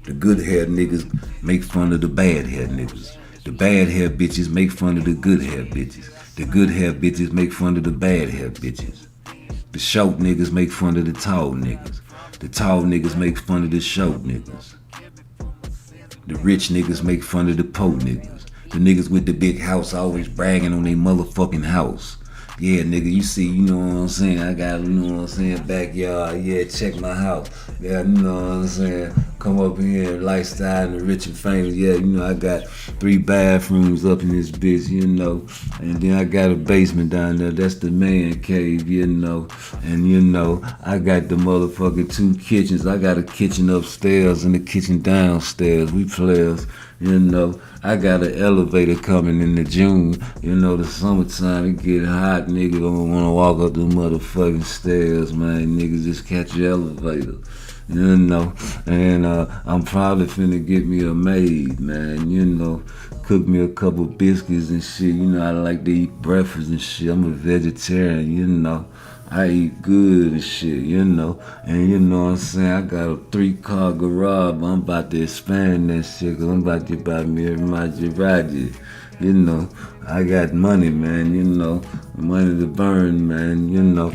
The good-haired niggas make fun of the bad-haired niggas. The bad-haired bitches make fun of the good-haired bitches. The good-haired bitches make fun of the bad-haired bitches. The short niggas make fun of the tall niggas. The tall niggas make fun of the short niggas. The rich niggas make fun of the poor niggas. The niggas with the big house always bragging on their motherfucking house. Yeah, nigga, you see, you know what I'm saying? I got, you know what I'm saying, backyard. Yeah, check my house. Yeah, you know what I'm saying? Come up here, lifestyle and the rich and famous. Yeah, you know, I got 3 bathrooms up in this bitch, you know. And then I got a basement down there. That's the man cave, you know. And, you know, I got the motherfucking 2 kitchens. I got a kitchen upstairs and a kitchen downstairs. We players, you know. I got an elevator coming in the June. You know, the summertime, it get hot. Niggas don't want to walk up the motherfucking stairs, man. Niggas just catch the elevator. You know, and I'm probably finna get me a maid, man. You know, cook me a couple biscuits and shit. You know, I like to eat breakfast and shit. I'm a vegetarian, you know. I eat good and shit, you know. And you know what I'm saying? I got a 3-car garage, but I'm about to expand that shit, cause I'm about to buy me a Maserati. You know, I got money, man, you know, money to burn, man, you know,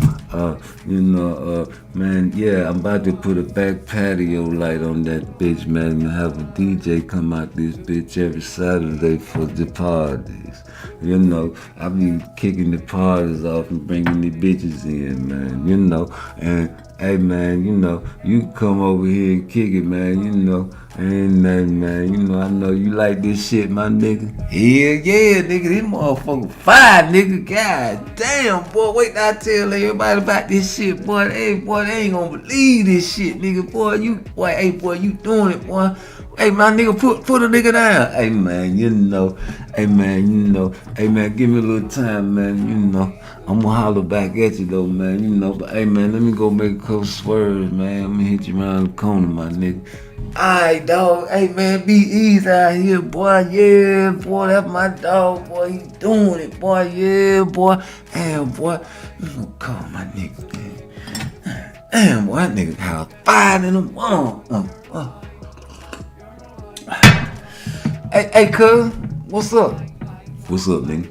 man, yeah, I'm about to put a back patio light on that bitch, man, and have a DJ come out this bitch every Saturday for the parties. You know, I be kicking the parties off and bringing the bitches in, man, you know, and hey, man, you know, you come over here and kick it, man, you know, ain't nothing, man, you know, I know you like this shit, my nigga. Hell yeah, nigga, this motherfucker fire, nigga, god damn, boy, wait till I tell everybody about this shit, boy, hey, boy, they ain't gonna believe this shit, nigga, boy, hey, boy, you doing it, boy. Hey, my nigga, put a nigga down. Hey, man, you know. Hey, man, you know. Hey, man, give me a little time, man, you know. I'm gonna holler back at you, though, man, you know. But, hey, man, let me go make a couple swerves, man. I'm gonna hit you around the corner, my nigga. Alright, dog. Hey, man, be easy out here, boy. Yeah, boy, that's my dog, boy. He doing it, boy. Yeah, boy. Damn, boy. I'm gonna call my nigga, man. Damn, boy, that nigga house fire in the morning. Hey, cuz, what's up? What's up, nigga?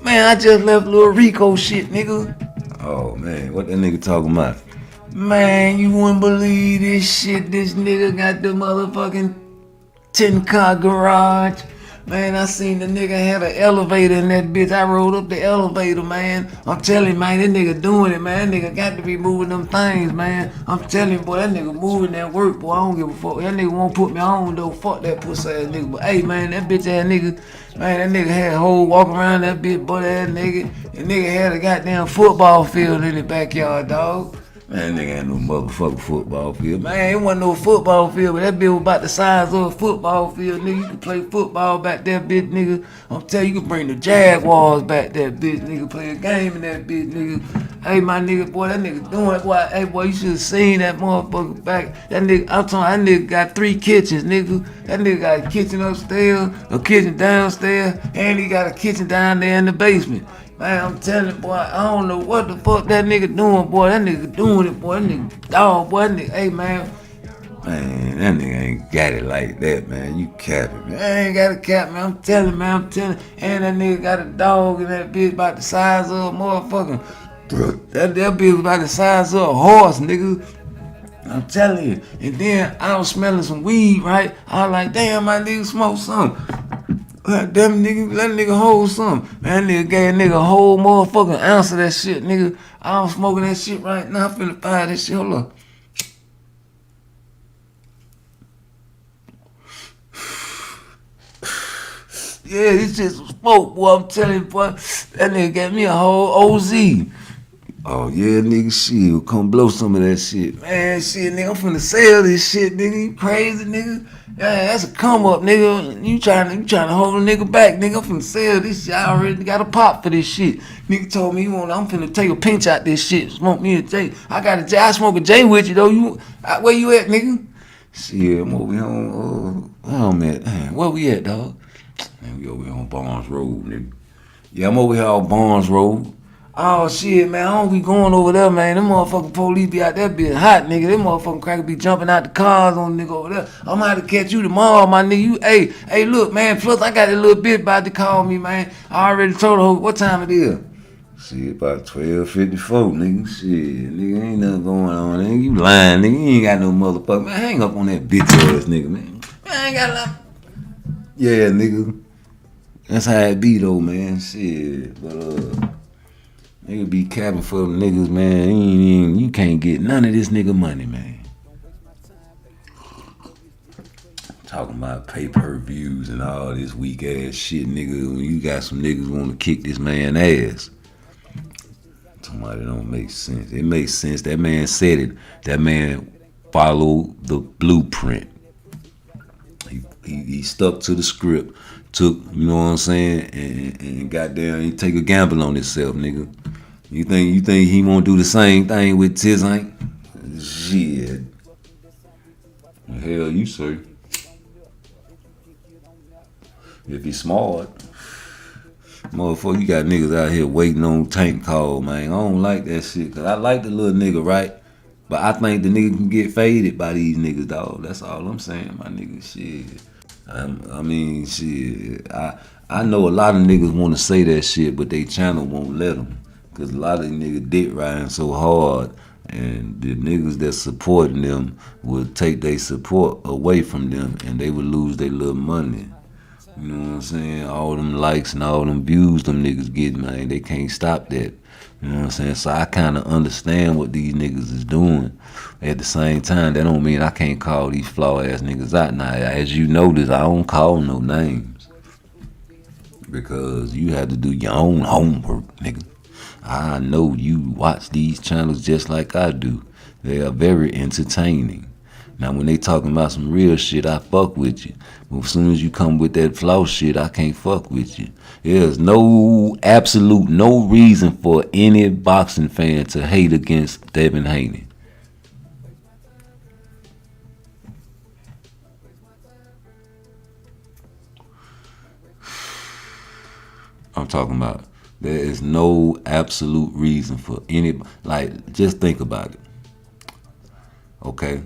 Man, I just left Lil Rico shit, nigga. Oh, man, what that nigga talking about? Man, you wouldn't believe this shit. This nigga got the motherfucking 10-car garage. Man, I seen the nigga had an elevator in that bitch. I rode up the elevator, man. I'm telling you, man, that nigga doing it, man. That nigga got to be moving them things, man. I'm telling you, boy, that nigga moving that work, boy. I don't give a fuck. That nigga won't put me on, though. Fuck that pussy ass nigga. But hey, man, that bitch ass nigga, man, that nigga had a whole walk around that bitch, butt ass nigga. That nigga had a goddamn football field in the backyard, dog. Man, that nigga ain't no motherfucking football field. Man, it wasn't no football field, but that bitch was about the size of a football field, nigga. You can play football back there, bitch, nigga. I'm telling you, you can bring the Jaguars back there, bitch, nigga. Play a game in that bitch, nigga. Hey, my nigga, boy, that nigga doing it, boy. Hey, boy, you should have seen that motherfucker back. That nigga, I'm talking, that nigga got 3 kitchens, nigga. That nigga got a kitchen upstairs, a kitchen downstairs, and he got a kitchen down there in the basement. Man, I'm telling you, boy, I don't know what the fuck that nigga doing, boy. That nigga doing it, boy. That nigga dog, boy. That nigga, hey, man. Man, that nigga ain't got it like that, man. You capping, man. I ain't got a cap, man. I'm telling you, man. I'm telling you. And that nigga got a dog in that bitch about the size of a motherfucking... That bitch about the size of a horse, nigga. I'm telling you. And then I was smelling some weed, right? I was like, damn, my nigga smoke something. Damn nigga, let a nigga hold something. Man, that nigga gave a nigga a whole motherfucking ounce of that shit, nigga. I'm smoking that shit right now. I'm finna fire that shit. Hold up. Yeah, this shit some smoke, boy. I'm telling you, boy. That nigga gave me a whole OZ. Oh, yeah, nigga, shit. Come blow some of that shit. Man, shit, nigga, I'm finna sell this shit, nigga. You crazy, nigga? Yeah, that's a come up, nigga. You trying to hold a nigga back, nigga. I'm finna sell this shit. I already got a pop for this shit. Nigga told me I'm finna take a pinch out this shit. Smoke me a J. I got a J. I smoke a J with you, though. Where you at, nigga? Shit, I'm over here on, man, where we at, dog? Man, we over here on Barnes Road, nigga. Yeah, I'm over here on Barnes Road. Oh, shit, man, I don't be going over there, man. Them motherfucking police be out there being hot, nigga. Them motherfucking crackers be jumping out the cars on nigga over there. I'm gonna have to catch you tomorrow, my nigga. Hey, look, man, plus I got a little bit about to call me, man. I already told her what time it is. Shit, about 12:54, nigga. Shit, nigga, ain't nothing going on, nigga. You lying, nigga. You ain't got no motherfucker. Man, hang up on that bitch ass nigga, man. I ain't got nothing. Yeah, nigga. That's how it be, though, man. Shit, but, nigga be capping for them niggas, man. You can't get none of this nigga money, man. Talking about pay-per-views and all this weak ass shit, nigga. When you got some niggas want to kick this man ass. Somebody don't make sense. It makes sense. That man said it. That man followed the blueprint. He stuck to the script. Took, you know what I'm saying, and goddamn, he take a gamble on himself, nigga. You think he won't do the same thing with Tiz ain't? Shit. Hell, you sir. If he's smart. Motherfucker, you got niggas out here waiting on tank call, man. I don't like that shit, cause I like the little nigga, right? But I think the nigga can get faded by these niggas, dog. That's all I'm saying, my nigga. Shit. I mean, shit. I know a lot of niggas want to say that shit, but they channel won't let them. Cause a lot of niggas dick riding so hard, and the niggas that supporting them will take their support away from them, and they will lose their little money. You know what I'm saying? All them likes and all them views them niggas get, man, they can't stop that. You know what I'm saying? So I kind of understand what these niggas is doing. At the same time, that don't mean I can't call these flaw-ass niggas out. Now, as you notice, I don't call no names. Because you have to do your own homework, nigga. I know you watch these channels just like I do. They are very entertaining. Now, when they talking about some real shit, I fuck with you. But as soon as you come with that flaw shit, I can't fuck with you. There's no reason for any boxing fan to hate against Devin Haney. I'm talking about there is no absolute reason for any, like, just think about it. Okay?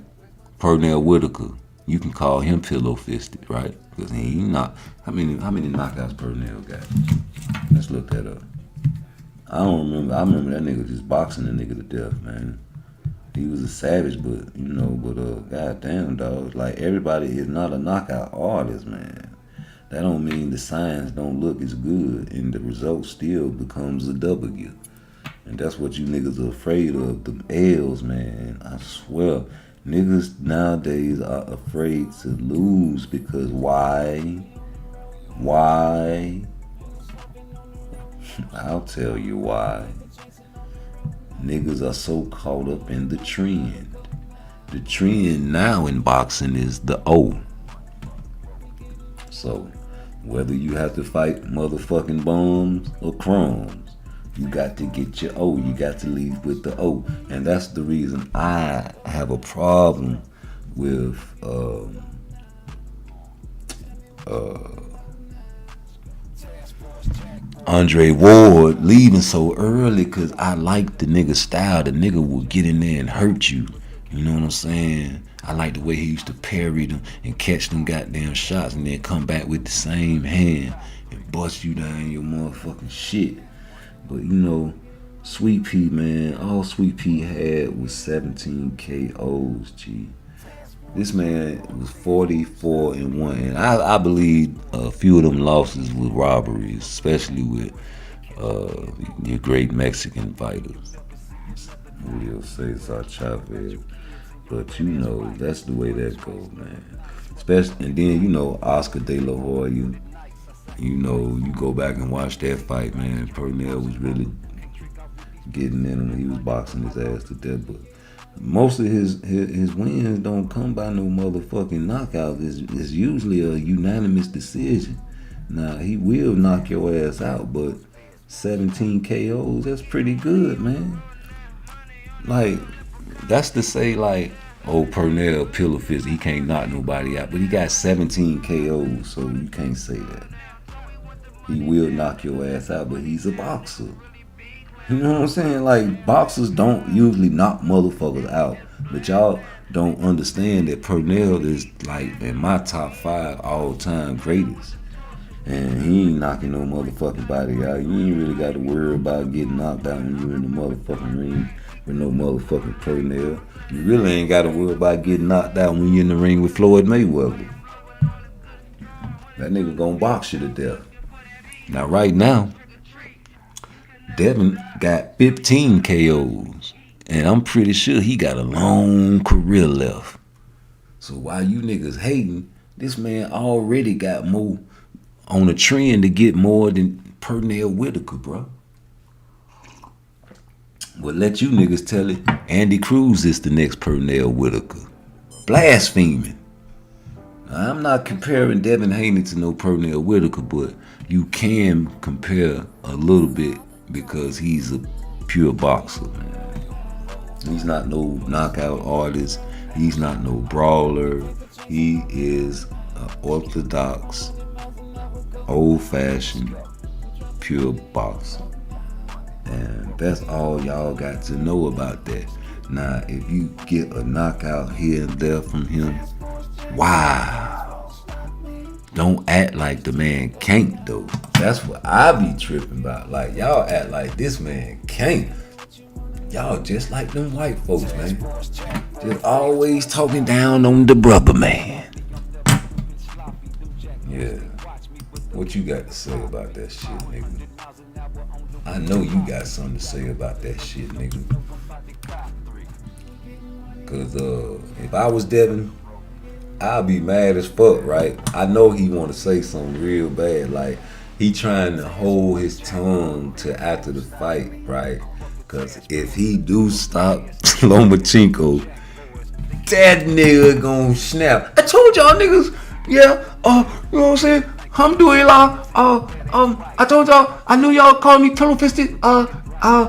Pernell Whitaker, you can call him pillow-fisted, right? Because he not. How many knockouts Pernell got? Let's look that up. I don't remember. I remember that nigga just boxing the nigga to death, man. He was a savage, but goddamn dog, like everybody is not a knockout artist, man. That don't mean the signs don't look as good and the result still becomes a W. And that's what you niggas are afraid of, the L's, man. I swear, niggas nowadays are afraid to lose because why? Why? I'll tell you why. Niggas are so caught up in the trend. The trend now in boxing is the O. So, whether you have to fight motherfucking bombs or crumbs, you got to get your O. You got to leave with the O. And that's the reason I have a problem with Andre Ward leaving so early, because I like the nigga style. The nigga will get in there and hurt you. You know what I'm saying? I like the way he used to parry them and catch them goddamn shots and then come back with the same hand and bust you down your motherfucking shit. But Sweet Pea, man, all Sweet Pea had was 17 KOs, G. This man was 44-1, and I believe a few of them losses were robberies, especially with your great Mexican fighters, Julio Cesar Chavez. But that's the way that goes, man. Especially, and then Oscar De La Hoya. You go back and watch that fight, man. Pernell was really getting in him. He was boxing his ass to death, but most of his wins don't come by no motherfucking knockout. It's usually a unanimous decision. Now, he will knock your ass out, but 17 KOs, that's pretty good, man. Like, that's to say, like, Pernell, pillar fist, he can't knock nobody out, but he got 17 KOs, so you can't say that. He will knock your ass out, but he's a boxer. You know what I'm saying? Like, boxers don't usually knock motherfuckers out. But y'all don't understand that Pernell is, like, in my top 5 all-time greatest. And he ain't knocking no motherfucking body out. You ain't really got to worry about getting knocked out when you're in the motherfucking ring with no motherfucking Pernell. You really ain't got to worry about getting knocked out when you're in the ring with Floyd Mayweather. That nigga gonna box you to death. Now, right now, Devin got 15 KOs, and I'm pretty sure he got a long career left. So while you niggas hating, this man already got more on a trend to get more than Pernell Whitaker, bro. Well, let you niggas tell it. Andy Cruz is the next Pernell Whitaker. Blaspheming. Now, I'm not comparing Devin Haney to no Pernell Whitaker, but you can compare a little bit because he's a pure boxer, man. He's not no knockout artist. He's not no brawler. He is an orthodox, old-fashioned, pure boxer. And that's all y'all got to know about that. Now, if you get a knockout here and there from him, wow. Don't act like the man can't, though. That's what I be tripping about. Like, y'all act like this man can't. Y'all just like them white folks, man. Just always talking down on the brother, man. Yeah. What you got to say about that shit, nigga? I know you got something to say about that shit, nigga. Cause if I was Devin, I'll be mad as fuck, right? I know he want to say something real bad, like he trying to hold his tongue to after the fight, right? Cause if he do stop Lomachenko, that nigga gon' snap. I told y'all niggas, yeah, you know what I'm saying? Alhamdulillah, I told y'all, I knew y'all called me pillow fisted. I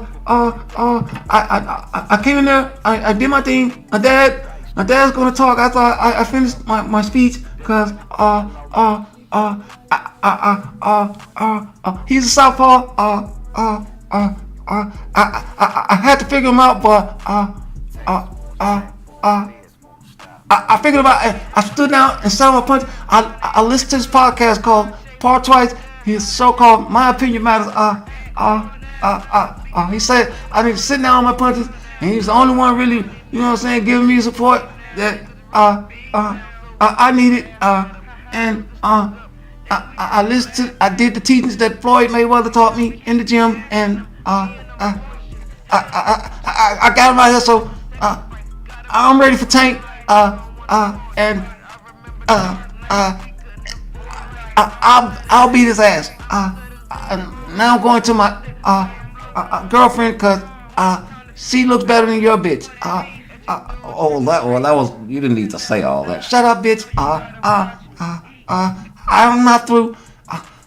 came in there, I did my thing. My dad's gonna talk. I thought I finished my speech because he's a southpaw. I had to figure him out, but I figured him out. I stood down and sat on my punch. I listened to this podcast called PARTTWICE. His show called My Opinion Matters. He said I need to sit down on my punches And he's the only one really, you know what I'm saying, giving me support that I needed. And I listened to, I did the teachings that Floyd Mayweather taught me in the gym, and I got him out here, so I'm ready for Tank. And I'll beat his ass. Now I'm going to my girlfriend, cause she looks better than your bitch. That was, you didn't need to say all that. Shut up, bitch. I'm not through.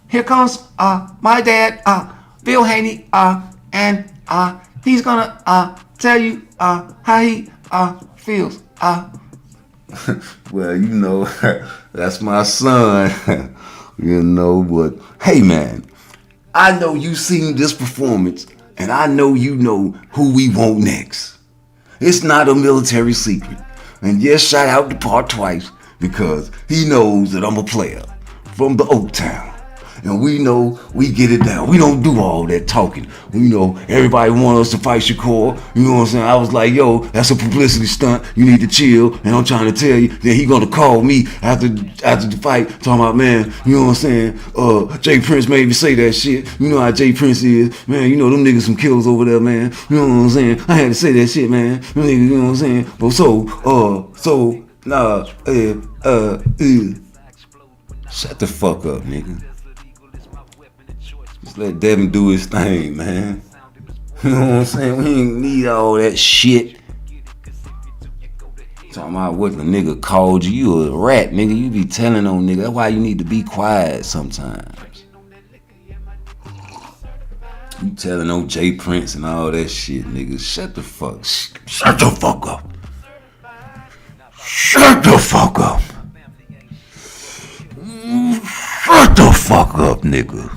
Here comes my dad, Bill Haney, and he's gonna tell you how he feels. Well, you know, that's my son. You know, but hey, man, I know you seen this performance, and I know you know who we want next. It's not a military secret. And yes, shout out to PARTTWICE, because he knows that I'm a player from the Oak Town. And we know we get it down. We don't do all that talking. You know, everybody want us to fight Shakur. You know what I'm saying? I was like, yo, that's a publicity stunt. You need to chill. And I'm trying to tell you that he gonna call me after the fight, talking about, man, you know what I'm saying? Jay Prince made me say that shit. You know how Jay Prince is. Man, you know them niggas some killers over there, man. You know what I'm saying? I had to say that shit, man. Them niggas, you know what I'm saying? But shut the fuck up, nigga. Just let Devin do his thing, man. You know what I'm saying? We ain't need all that shit. Talking about what the nigga called you. You a rat, nigga. You be telling on nigga. That's why you need to be quiet sometimes. You telling on Jay Prince and all that shit, nigga. Shut the fuck up. Shut the fuck up. Shut the fuck up, nigga.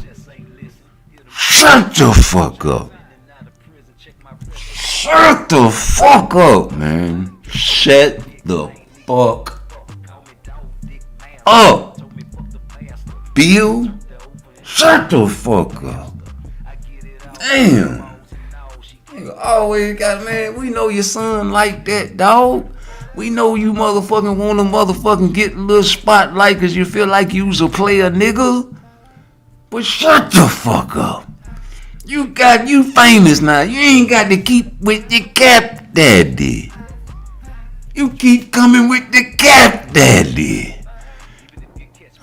Shut the fuck up. Shut the fuck up, man. Shut the fuck up. Bill, shut the fuck up. Damn. Nigga always got, man, we know your son like that, dog. We know you motherfucking want to motherfucking get a little spotlight because you feel like you was a player, nigga. But shut the fuck up. You famous now. You ain't got to keep with the cap daddy. You keep coming with the cap daddy.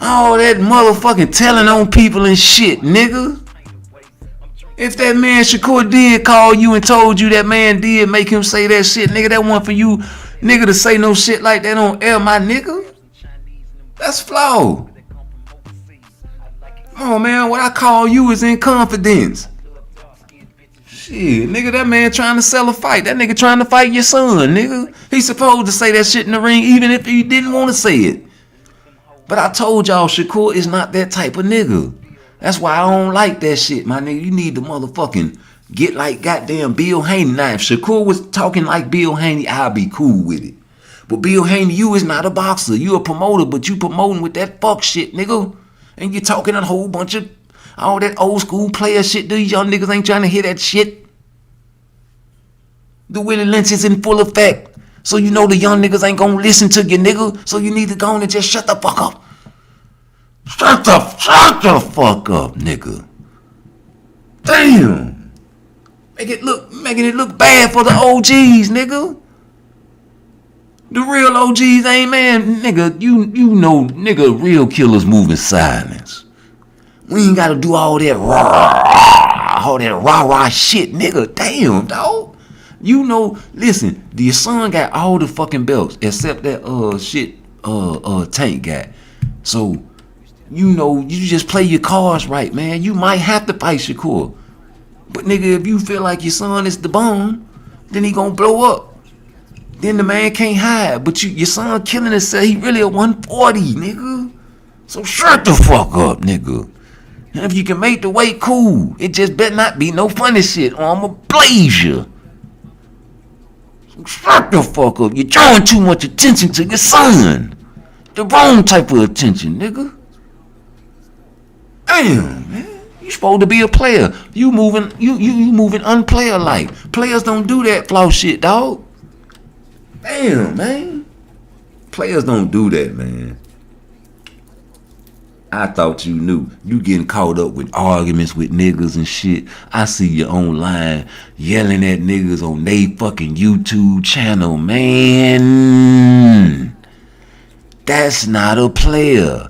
All that motherfucking telling on people and shit, nigga. If that man Shakur did call you and told you that man did make him say that shit, nigga, that one for you, nigga, to say no shit like that on air, my nigga. That's flawed. Come on, man, what I call you is in confidence. Shit, nigga, that man trying to sell a fight. That nigga trying to fight your son, nigga. He's supposed to say that shit in the ring even if he didn't want to say it. But I told y'all, Shakur is not that type of nigga. That's why I don't like that shit, my nigga. You need to motherfucking get like goddamn Bill Haney. Now, if Shakur was talking like Bill Haney, I'd be cool with it. But Bill Haney, you is not a boxer. You a promoter, but you promoting with that fuck shit, nigga. And you talking a whole bunch of all that old school player shit. These young niggas ain't trying to hear that shit. The Willie Lynch is in full effect. So you know the young niggas ain't gonna listen to you, nigga. So you need to go on and just shut the fuck up. Shut the fuck up, nigga. Damn. Making it look bad for the OGs, nigga. The real OGs ain't, man, nigga, you know, nigga, real killers move in silence. We ain't gotta do all that rah-rah shit, nigga. Damn, dog. You know, listen, your son got all the fucking belts except that Tank got. So, you know, you just play your cards right, man. You might have to fight Shakur. But nigga, if you feel like your son is the bomb, then he gonna blow up. Then the man can't hide. But your son killing himself, he really a 140, nigga. So shut the fuck up, nigga. And if you can make the weight, cool. It just better not be no funny shit or I'ma blaze you. So shut the fuck up. You're drawing too much attention to your son. The wrong type of attention, nigga. Damn, man. You supposed to be a player. You moving unplayer like. Players don't do that flow shit, dog. Damn, man. Players don't do that, man. I thought you knew. You getting caught up with arguments with niggas and shit. I see you online yelling at niggas on they fucking YouTube channel, man. That's not a player.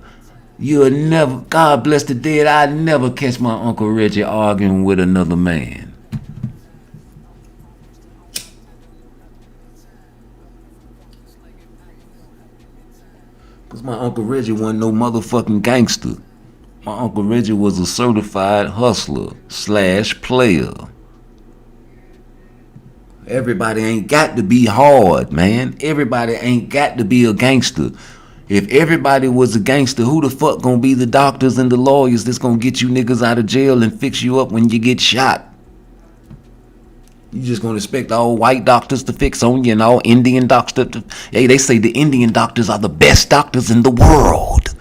You'll never, God bless the dead, I never catch my Uncle Reggie arguing with another man. Because my Uncle Reggie wasn't no motherfucking gangster. My Uncle Reggie was a certified hustler / player. Everybody ain't got to be hard, man. Everybody ain't got to be a gangster. If everybody was a gangster, who the fuck gonna be the doctors and the lawyers that's gonna get you niggas out of jail and fix you up when you get shot? You just gonna expect all white doctors to fix on you and all Indian doctors to... Hey, they say the Indian doctors are the best doctors in the world.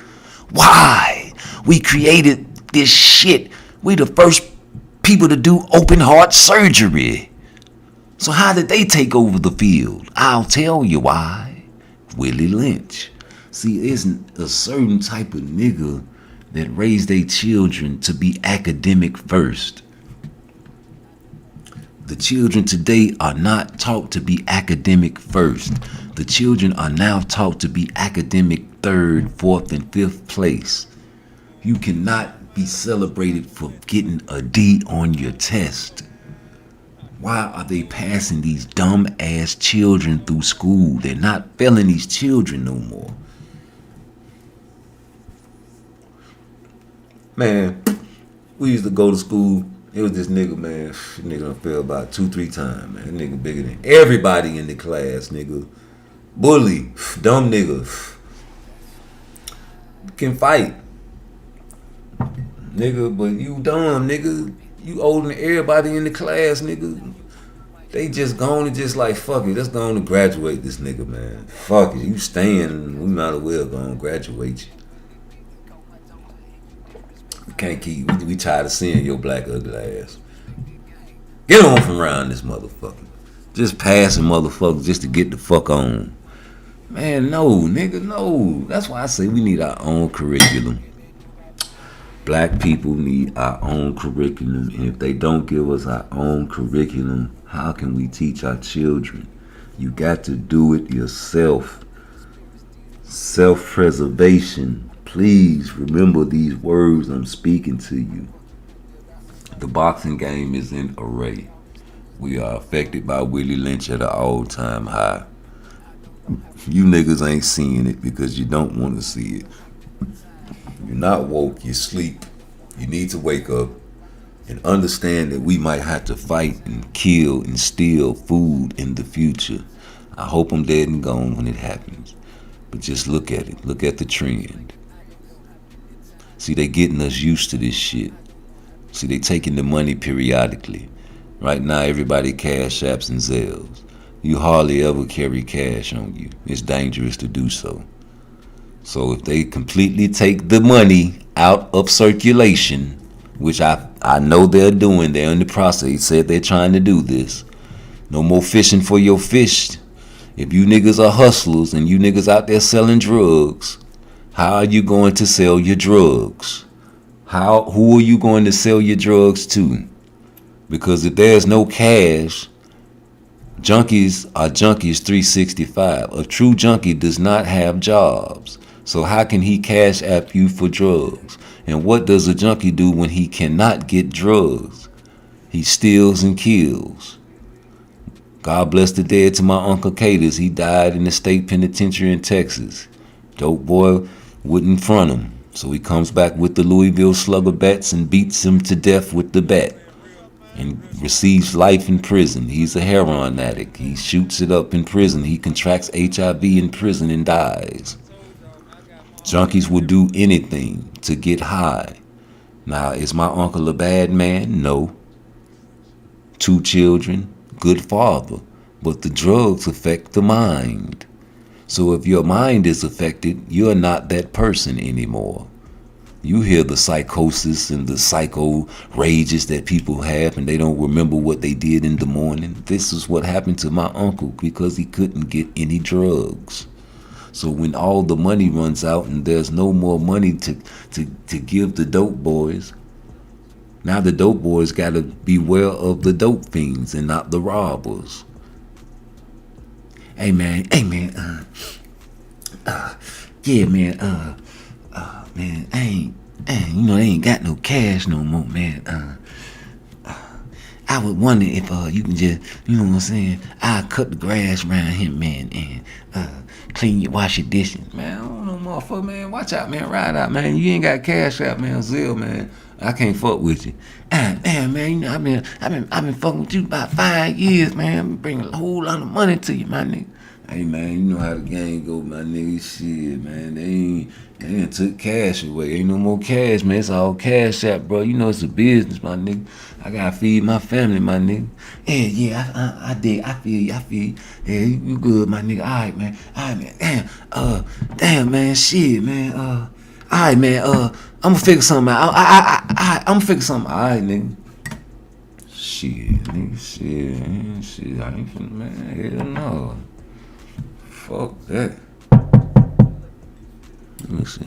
Why? We created this shit. We the first people to do open heart surgery. So how did they take over the field? I'll tell you why. Willie Lynch. See, it's a certain type of nigga that raise their children to be academic first. The children today are not taught to be academic first. The children are now taught to be academic third, fourth, and fifth place. You cannot be celebrated for getting a D on your test. Why are they passing these dumb ass children through school? They're not failing these children no more. Man, we used to go to school. It was this nigga, man. This nigga done fell about 2-3 times, man. That nigga bigger than everybody in the class, nigga. Bully, dumb nigga. Can fight. Nigga, but you dumb, nigga. You older than everybody in the class, nigga. They just gone and just like, fuck it. Let's go on and graduate this nigga, man. Fuck it. You staying, we might as well go and graduate you. Can't keep. We tired of seeing your black ugly ass. Get on from around this motherfucker. Just passing motherfuckers just to get the fuck on. Man, no, nigga, no. That's why I say we need our own curriculum. Black people need our own curriculum, and if they don't give us our own curriculum, how can we teach our children? You got to do it yourself. Self-preservation. Please remember these words I'm speaking to you. The boxing game is in array. We are affected by Willie Lynch at an all-time high. You niggas ain't seeing it because you don't want to see it. You're not woke, you sleep. You need to wake up and understand that we might have to fight and kill and steal food in the future. I hope I'm dead and gone when it happens. But just look at it. Look at the trend. See, they getting us used to this shit. See, they taking the money periodically. Right now, everybody cash apps and Zelles. You hardly ever carry cash on you. It's dangerous to do so. So if they completely take the money out of circulation, which I know they're doing, they're in the process. They said they're trying to do this. No more fishing for your fish. If you niggas are hustlers and you niggas out there selling drugs, how are you going to sell your drugs? Who are you going to sell your drugs to? Because if there's no cash, junkies are junkies 365. A true junkie does not have jobs. So how can he cash app you for drugs? And what does a junkie do when he cannot get drugs? He steals and kills. God bless the dead to my Uncle Caters. He died in the state penitentiary in Texas. Dope boy wouldn't front him. So he comes back with the Louisville Slugger bats and beats him to death with the bat. And receives life in prison. He's a heroin addict. He shoots it up in prison. He contracts HIV in prison and dies. Junkies will do anything to get high. Now, is my uncle a bad man? No. 2 children, good father. But the drugs affect the mind. So if your mind is affected, you're not that person anymore. You hear the psychosis and the psycho rages that people have, and they don't remember what they did in the morning. This is what happened to my uncle because he couldn't get any drugs. So when all the money runs out and there's no more money to give the dope boys, now the dope boys got to beware of the dope fiends and not the robbers. Hey man, yeah man, man, you know, they ain't got no cash no more, man. I would wonder if you can just, you know what I'm saying, I'll cut the grass around here, man, and wash your dishes. Man, I don't know, motherfucker, man. Watch out, man. Ride out, man. You ain't got cash out, man. Zell, man. I can't fuck with you. Damn, man, you know, I've been fucking with you about 5 years, man. I've been bringing a whole lot of money to you, my nigga. Hey, man, you know how the game go, my nigga. Shit, man. They done took cash away. Ain't no more cash, man. It's all cash out, bro. You know it's a business, my nigga. I gotta feed my family, my nigga. Yeah, I dig. I feel you. Yeah, you good, my nigga. All right, man. Damn, man. Shit, man. All right, man. I'm gonna figure something out. I'm gonna figure something out. All right, nigga. Shit, nigga. Shit. I ain't finna, man. Hell no. Fuck that. Let me see.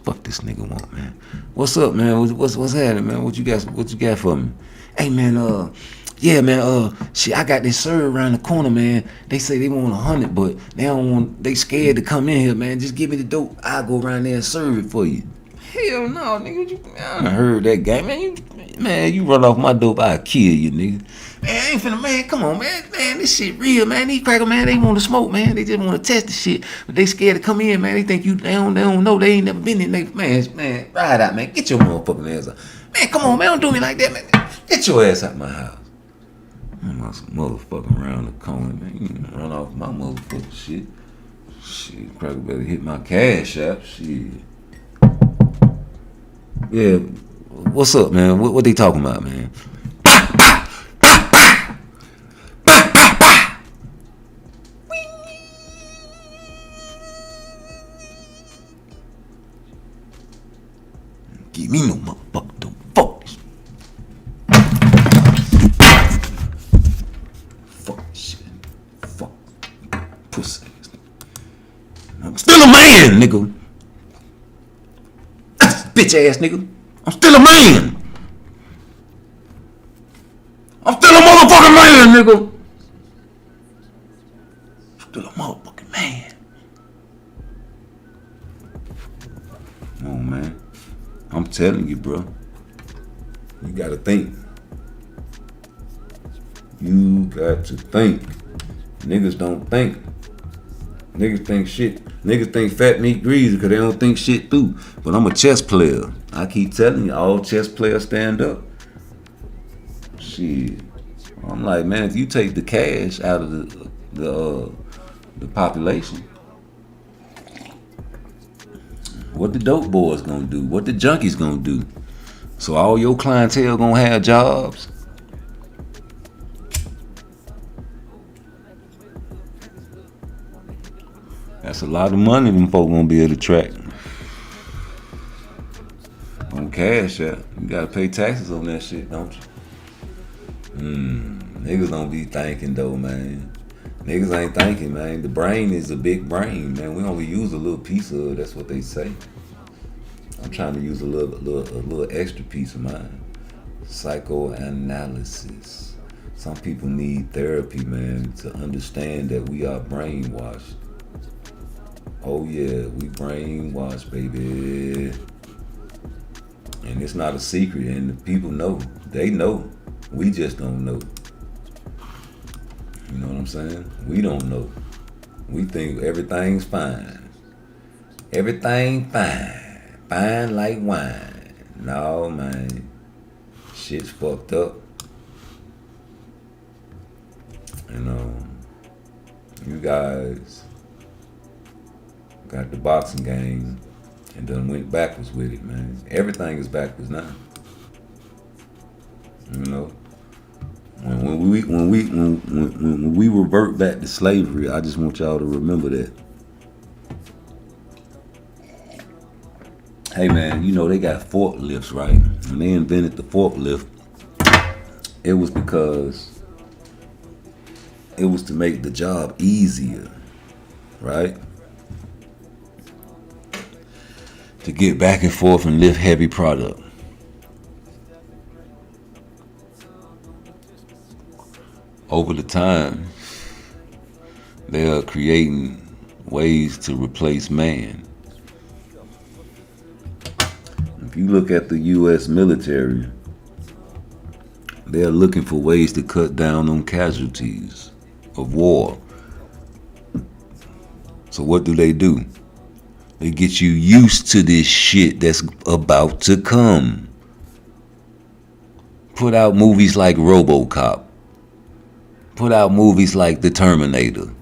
Fuck this nigga want, man. What's up, man? What's happening, man? What you got for me? Hey, man. Yeah, man. Shit, I got this serve around the corner, man. They say they want 100, but they don't want. They scared to come in here, man. Just give me the dope. I'll go around there and serve it for you. Hell no, nigga. I heard that game, man. You run off my dope, I'll kill you, nigga. Man, I ain't finna, man, come on, man. Man, this shit real, man. These crackers, man, they want to smoke, man. They just want to test the shit. But they scared to come in, man. They think they don't know. They ain't never been in. Man, ride out, man. Get your motherfucking ass out. Man, come on, man. Don't do me like that, man. Get your ass out my house. I'm some motherfucking around the corner, man. You can run off my motherfucking shit. Shit, cracker better hit my cash app. Shit. Yeah, what's up, man? What they talking about, man? Give me no motherfucker, don't fuck this. Fuck this shit. Fuck. Pussy ass nigga. I'm still a man, nigga. Bitch ass nigga. I'm still a man. I'm still a motherfucking man, nigga. Still a motherfucking man. Come on, man. I'm telling you, bro. You gotta think. You got to think. Niggas don't think. Niggas think shit. Niggas think fat meat greasy because they don't think shit through. But I'm a chess player. I keep telling you, all chess players stand up. Shit. I'm like, man, if you take the cash out of the population, what the dope boys gonna do? What the junkies gonna do? So all your clientele gonna have jobs? That's a lot of money them folk gonna be able to track. On cash out. You gotta pay taxes on that shit, don't you? Niggas don't be thinking though, man. Niggas ain't thinking, man. The brain is a big brain, man. We only use a little piece of it. That's what they say. I'm trying to use a little extra piece of mine. Psychoanalysis. Some people need therapy, man, to understand that we are brainwashed. Oh yeah, we brainwashed, baby. And it's not a secret, and the people know. They know. We just don't know. You know what I'm saying? We don't know. We think everything's fine. Everything fine. Fine like wine. No, man. Shit's fucked up. You know, you guys got the boxing game and done went backwards with it, man. Everything is backwards now. You know, when we revert back to slavery, I just want y'all to remember that. Hey man, you know they got forklifts, right? When they invented the forklift, it was because it was to make the job easier, right? To get back and forth and lift heavy product. Over the time, they are creating ways to replace man. If you look at the U.S. military, they're looking for ways to cut down on casualties of war. So what do? They get you used to this shit that's about to come. Put out movies like RoboCop. Put out movies like The Terminator.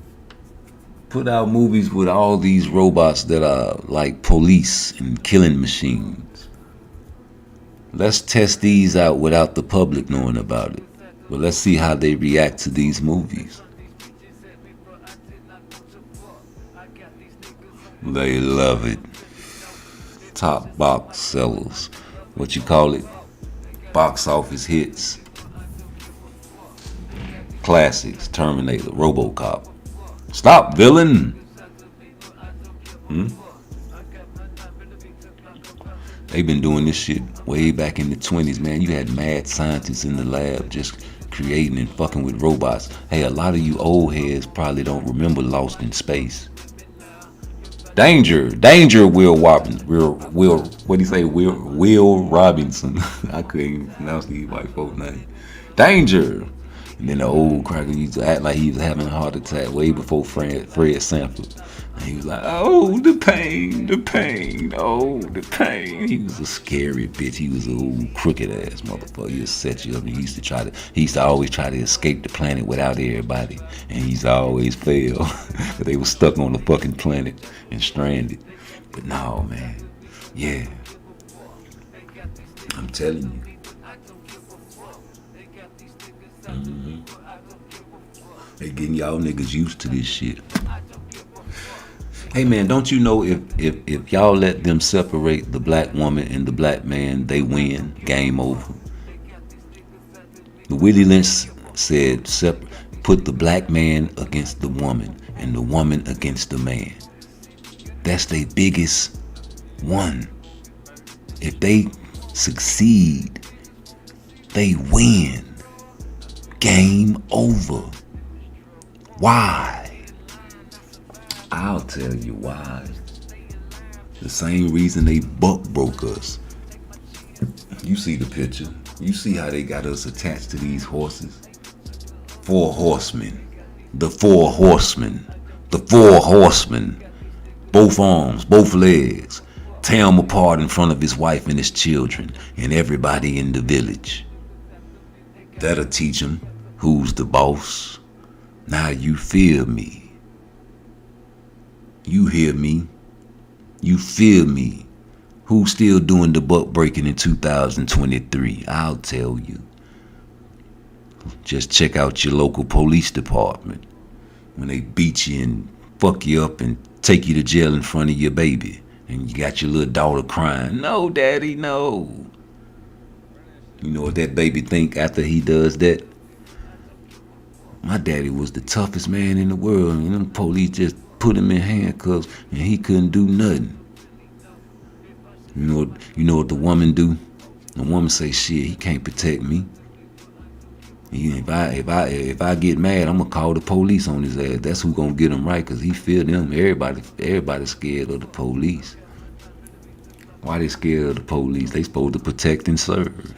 Put out movies with all these robots that are like police and killing machines. Let's test these out without the public knowing about it. But let's see how they react to these movies. They love it. Top box sellers. What you call it? Box office hits. Classics. Terminator. RoboCop. Stop, villain. They've been doing this shit way back in the 20s, man. You had mad scientists in the lab just creating and fucking with robots. Hey, a lot of you old heads probably don't remember Lost in Space. Danger, Will Robinson. What do you say? Will Robinson. I couldn't even pronounce these white folk names. Danger. And then the old cracker used to act like he was having a heart attack way before Fred Sanford. And he was like, oh, the pain, oh, the pain. He was a scary bitch. He was a old crooked ass motherfucker. He'd set you up and he used to always try to escape the planet without everybody. And he's always failed. But they were stuck on the fucking planet and stranded. But no, man. Yeah. I'm telling you. They getting y'all niggas used to this shit. Hey man, don't you know if y'all let them separate the black woman and the black man, they win. Game over. The Willie Lynch said, put the black man against the woman and the woman against the man. That's their biggest one. If they succeed, they win. Game over. Why? I'll tell you why. The same reason they buck broke us. You see the picture. You see how they got us attached to these horses. 4 horsemen. The 4 horsemen. The 4 horsemen. Both arms, both legs. Tear him apart in front of his wife and his children and everybody in the village. That'll teach him who's the boss. Now you feel me. You hear me. You feel me. Who's still doing the buck breaking in 2023? I'll tell you. Just check out your local police department. When they beat you and fuck you up and take you to jail in front of your baby. And you got your little daughter crying. No, daddy, no. You know what that baby think after he does that? My daddy was the toughest man in the world, and them police just put him in handcuffs, and he couldn't do nothing. You know what the woman do? The woman say, "Shit, he can't protect me. If I get mad, I'm gonna call the police on his ass. That's who gonna get him right, cause he feel them. Everybody's scared of the police. Why they scared of the police? They supposed to protect and serve.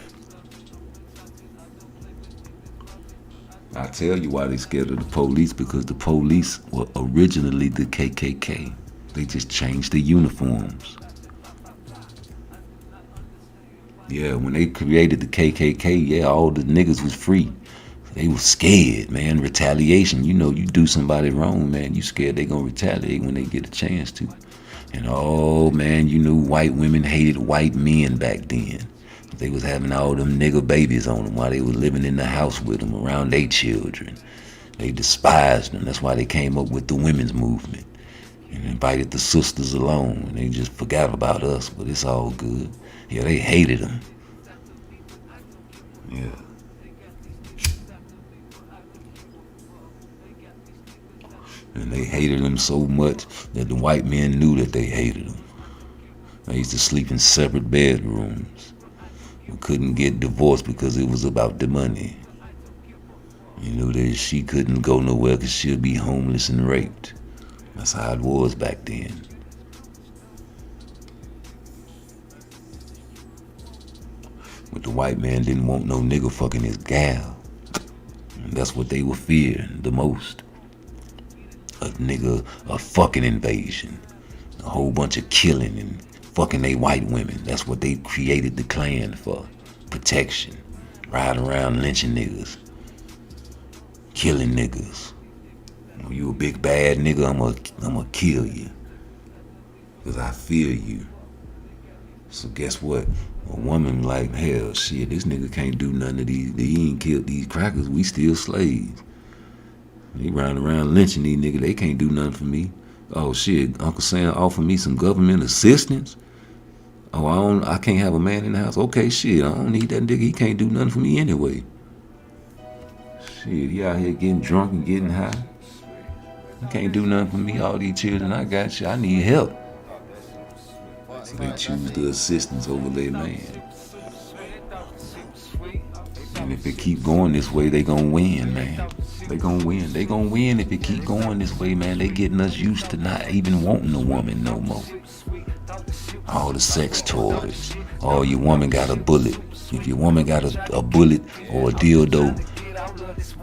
I tell you why they scared of the police, because the police were originally the KKK. They just changed the uniforms. Yeah, when they created the KKK, yeah, all the niggas was free. They was scared, man. Retaliation. You know, you do somebody wrong, man, you scared they gonna retaliate when they get a chance to. And oh, man, you knew white women hated white men back then. They was having all them nigga babies on them while they was living in the house with them around their children. They despised them. That's why they came up with the women's movement. and invited the sisters along, and they just forgot about us, but it's all good. Yeah, they hated him. Yeah. And they hated him so much that the white men knew that they hated him. They used to sleep in separate bedrooms. We couldn't get divorced because it was about the money. You know that she couldn't go nowhere because she'd be homeless and raped. That's how it was back then. But the white man didn't want no nigga fucking his gal. And that's what they were fearing the most. A fucking invasion. A whole bunch of killing and fucking they white women. That's what they created the Klan for. Protection. Ride around lynching niggas. Killing niggas. You a big bad nigga, I'ma kill you. Cause I fear you. So guess what? A woman like, hell, shit, this nigga can't do none of these. He ain't killed these crackers. We still slaves. They round around lynching these niggas. They can't do nothing for me. Oh shit, Uncle Sam offered me some government assistance. Oh, I can't have a man in the house. Okay, shit, I don't need that nigga. He can't do nothing for me anyway. Shit, he out here getting drunk and getting high. He can't do nothing for me. All these children I got, shit, I need help. So they choose the assistance over their man. And if it keep going this way, they gonna win, man. They gonna win. They gonna win if it keep going this way, man. They getting us used to not even wanting a woman no more. All the sex toys. Oh, your woman got a bullet. If your woman got a bullet or a dildo,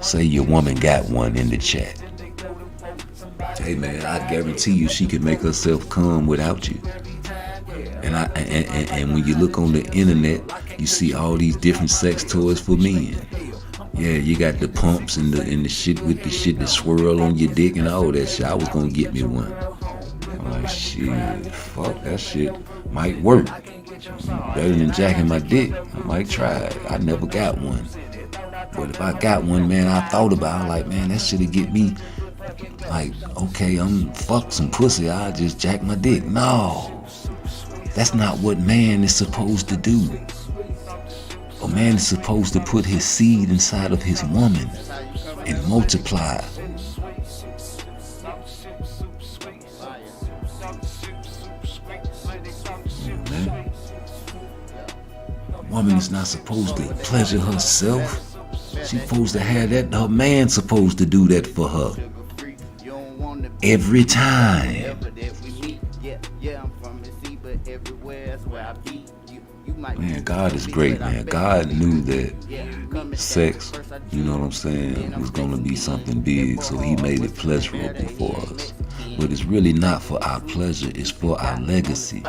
say your woman got one in the chat. Hey man, I guarantee you she could make herself come without you. And when you look on the internet, you see all these different sex toys for men. Yeah, you got the pumps and the shit with the shit that swirl on your dick and all that shit. I was gonna get me one. I'm like, shit, fuck that shit. Might work. Better than jacking my dick. I might try it. I never got one. But if I got one, man, I thought about it, like, man, that shit'll get me, like, okay, I'm fuck some pussy, I just jack my dick. No. That's not what man is supposed to do. A man is supposed to put his seed inside of his woman and multiply. Man. A woman is not supposed to pleasure herself. She's supposed to have that. Her man's supposed to do that for her. Every time. Man, God is great, man. God knew that sex, you know what I'm saying, was going to be something big, so he made it pleasurable for us. But it's really not for our pleasure, it's for our legacy.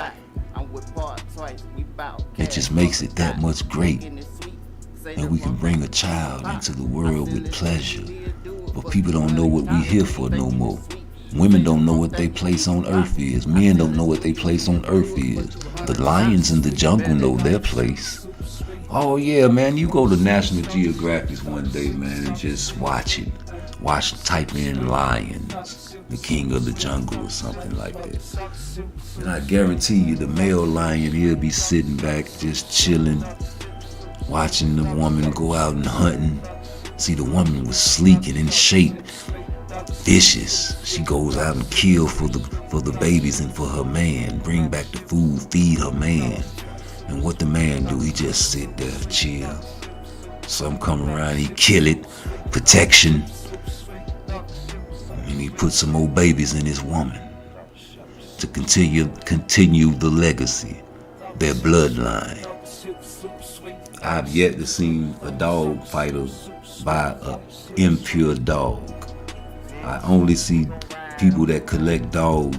It just makes it that much great. And we can bring a child into the world with pleasure. But people don't know what we here for no more. Women don't know what their place on earth is. Men don't know what their place on earth is. The lions in the jungle know their place. Oh yeah, man, you go to National Geographic one day, man, and just watch it. Type in lions, the king of the jungle or something like that. And I guarantee you the male lion, he'll be sitting back just chilling, watching the woman go out and hunting. See, the woman was sleek and in shape. Vicious. She goes out and kill for the babies and for her man. Bring back the food, feed her man. And what the man do, he just sit there, chill. Some come around, he kill it, protection. And he put some more babies in his woman to continue the legacy, their bloodline. I've yet to see a dog fighter by an impure dog. I only see people that collect dogs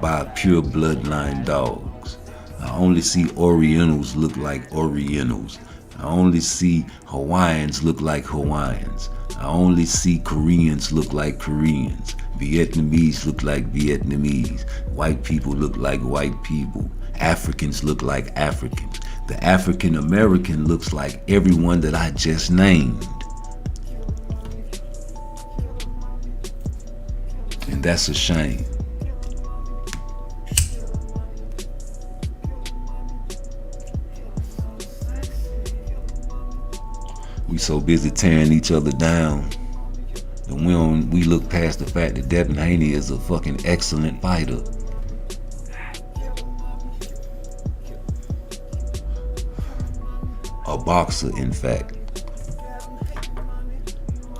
by pure bloodline dogs. I only see Orientals look like Orientals. I only see Hawaiians look like Hawaiians. I only see Koreans look like Koreans. Vietnamese look like Vietnamese. White people look like white people. Africans look like Africans. The African American looks like everyone that I just named. And that's a shame. so busy tearing each other down, and we look past the fact that Devin Haney is a fucking excellent fighter. A boxer, in fact.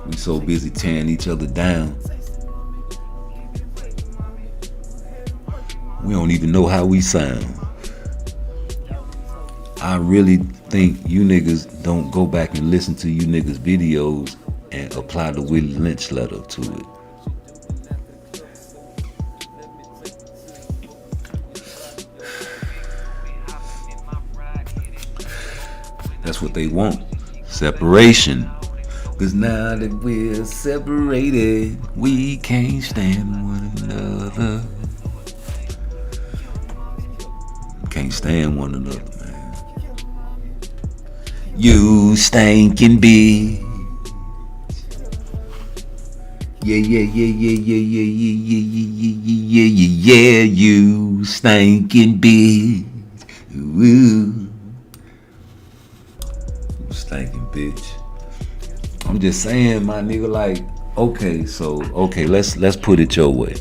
We so busy tearing each other down, we don't even know how we sound. I really think you niggas don't go back and listen to you niggas videos and apply the Willie Lynch letter to it. That's what they want. Separation. Cause now that we're separated, we can't stand one another. Can't stand one another, man. You stinking bitch. Yeah, you stinking bitch. Woo. You stinking bitch. I'm just saying, my nigga, like, okay, let's put it your way.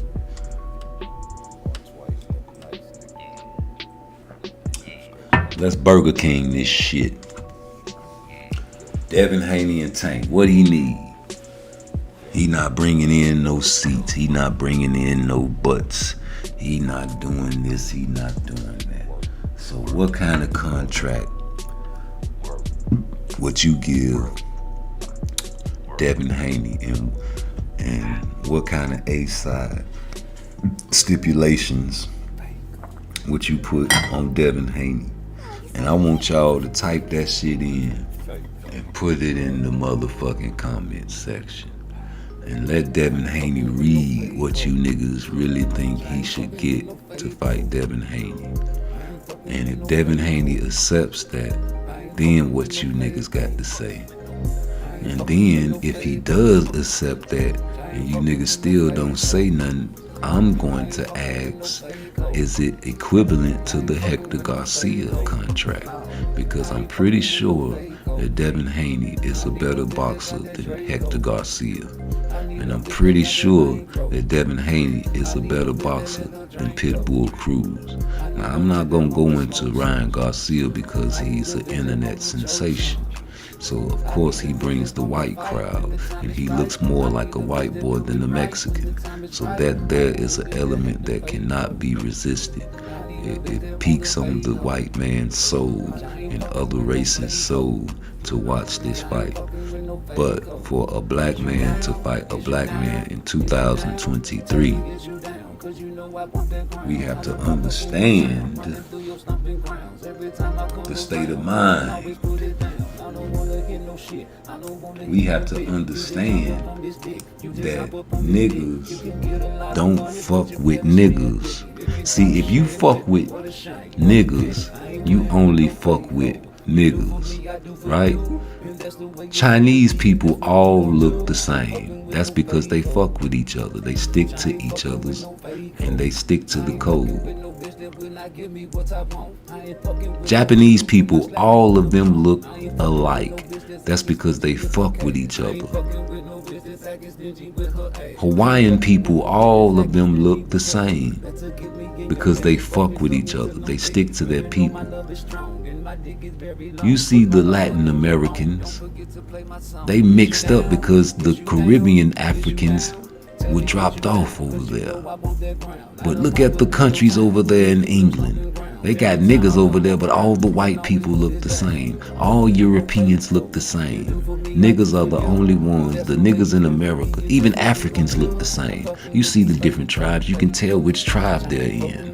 Let's Burger King this shit. Devin Haney and Tank, what he need? He not bringing in no seats. He not bringing in no butts. He not doing this. He not doing that. So what kind of contract would you give Devin Haney, and what kind of A-side stipulations would you put on Devin Haney? And I want y'all to type that shit in and put it in the motherfucking comment section. And let Devin Haney read what you niggas really think he should get to fight Devin Haney. And if Devin Haney accepts that, then what you niggas got to say. And then if he does accept that and you niggas still don't say nothing, I'm going to ask, is it equivalent to the Hector Garcia contract? Because I'm pretty sure that Devin Haney is a better boxer than Hector Garcia. And I'm pretty sure that Devin Haney is a better boxer than Pitbull Cruz. Now, I'm not going to go into Ryan Garcia because he's an internet sensation. So, of course, he brings the white crowd, and he looks more like a white boy than a Mexican. So that there is an element that cannot be resisted. It piques on the white man's soul and other races' soul to watch this fight. But for a black man to fight a black man in 2023, we have to understand the state of mind. We have to understand that niggas don't fuck with niggas. See, if you fuck with niggas, you only fuck with niggas, right? Chinese people all look the same. That's because they fuck with each other. They stick to each other's and they stick to the code. Japanese people, all of them look alike. That's because they fuck with each other. Hawaiian people, all of them look the same because they fuck with each other. They stick to their people. You see the Latin Americans, they mixed up because the Caribbean Africans were dropped off over there. But look at the countries over there in England. They got niggas over there, but all the white people look the same. All Europeans look the same. Niggas are the only ones. The niggas in America, even Africans look the same. You see the different tribes, you can tell which tribe they're in.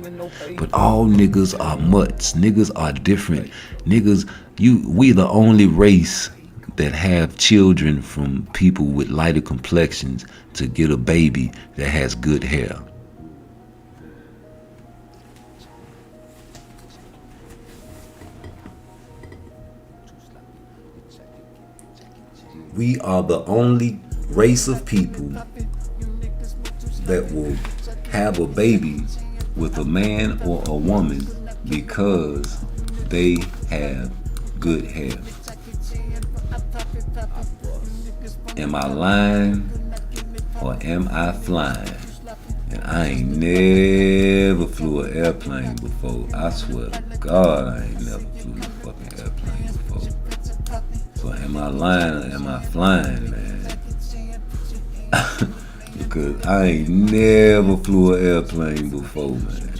But all niggas are mutts. Niggas are different. Niggas, we the only race that have children from people with lighter complexions to get a baby that has good hair. We are the only race of people that will have a baby with a man or a woman because they have good hair. Am I lying or am I flying? And I ain't never flew an airplane before. I swear to God, I ain't never flew a fucking airplane before. So am I lying or am I flying, man? Because I ain't never flew an airplane before, man.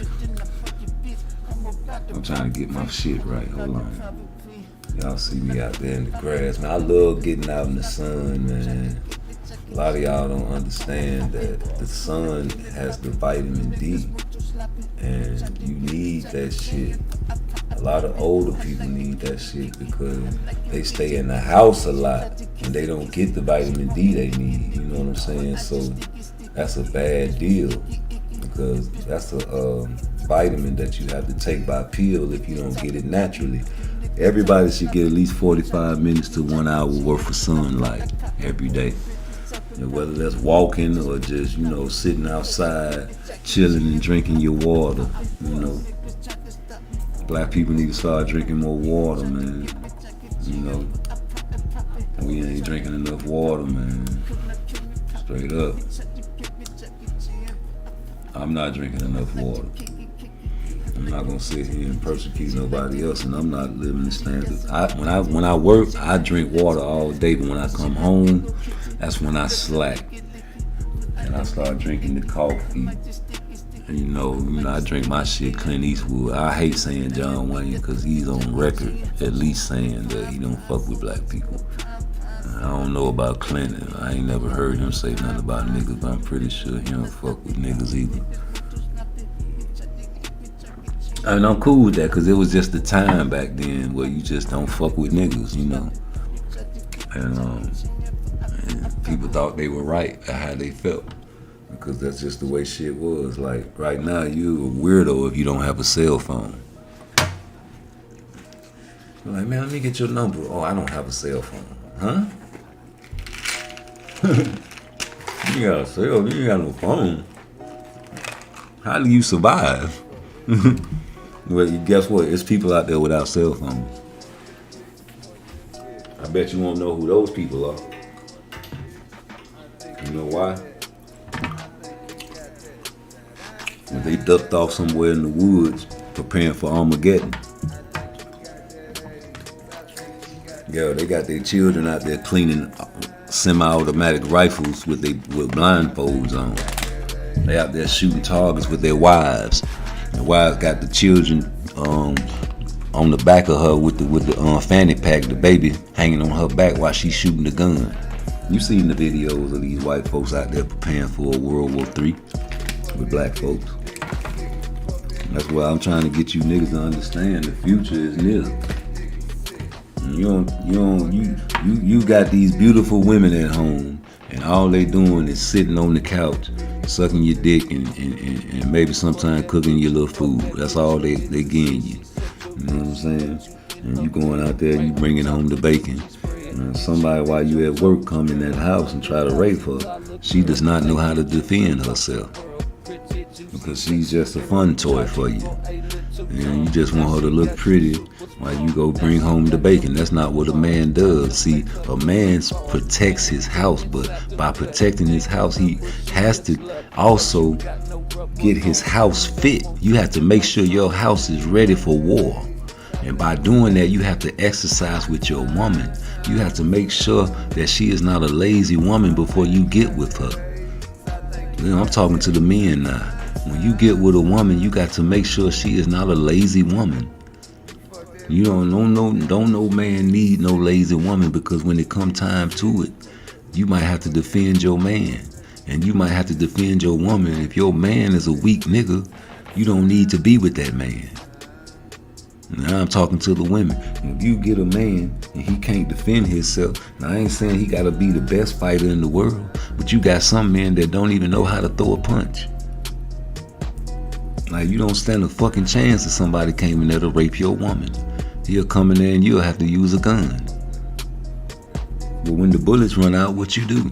I'm trying to get my shit right. Hold on. Y'all see me out there in the grass, man. I love getting out in the sun, man. A lot of y'all don't understand that the sun has the vitamin D, and you need that shit. A lot of older people need that shit because they stay in the house a lot and they don't get the vitamin D they need. You know what I'm saying? So that's a bad deal because that's a vitamin that you have to take by pill if you don't get it naturally. Everybody should get at least 45 minutes to 1 hour worth of sunlight every day. And whether that's walking or just, you know, sitting outside, chilling and drinking your water, you know. Black people need to start drinking more water, man. You know, we ain't drinking enough water, man. Straight up. I'm not drinking enough water. I'm not gonna sit here and persecute nobody else, and I'm not living the standards. When I work, I drink water all day, but when I come home, that's when I slack, and I start drinking the coffee. And you know, I drink my shit Clint Eastwood. I hate saying John Wayne because he's on record at least saying that he don't fuck with black people. I don't know about Clinton. I ain't never heard him say nothing about niggas, but I'm pretty sure he don't fuck with niggas either. And I'm cool with that because it was just the time back then where you just don't fuck with niggas, you know. And people thought they were right at how they felt because that's just the way shit was. Like right now, you a weirdo if you don't have a cell phone. You're like, man, let me get your number. Oh, I don't have a cell phone. Huh? You got a cell, you ain't got no phone. How do you survive? Well, guess what? It's people out there without cell phones. I bet you won't know who those people are. You know why? When they ducked off somewhere in the woods preparing for Armageddon. Yeah, they got their children out there cleaning semi-automatic rifles with blindfolds on. They out there shooting targets with their wives. The wife got the children on the back of her with the fanny pack, the baby hanging on her back while she's shooting the gun. You seen the videos of these white folks out there preparing for a World War III with black folks. That's why I'm trying to get you niggas to understand the future is near. You got these beautiful women at home, and all they doing is sitting on the couch, sucking your dick and maybe sometimes cooking your little food. That's all they getting you. You know what I'm saying? And you going out there, you bringing home the bacon. Somebody while you at work come in that house and try to rape her. She does not know how to defend herself because she's just a fun toy for you. And you just want her to look pretty while you go bring home the bacon. That's not what a man does. See, a man protects his house, but by protecting his house, he has to also get his house fit. You have to make sure your house is ready for war. And by doing that, you have to exercise with your woman. You have to make sure that she is not a lazy woman before you get with her. You know, I'm talking to the men now. When you get with a woman, you got to make sure she is not a lazy woman. You don't no man need no lazy woman, because when it come time to it, you might have to defend your man. And you might have to defend your woman. If your man is a weak nigga, you don't need to be with that man. Now I'm talking to the women. If you get a man and he can't defend himself, now I ain't saying he gotta be the best fighter in the world, but you got some men that don't even know how to throw a punch. Like, you don't stand a fucking chance if somebody came in there to rape your woman. He'll come in there and you'll have to use a gun. But when the bullets run out, what you do?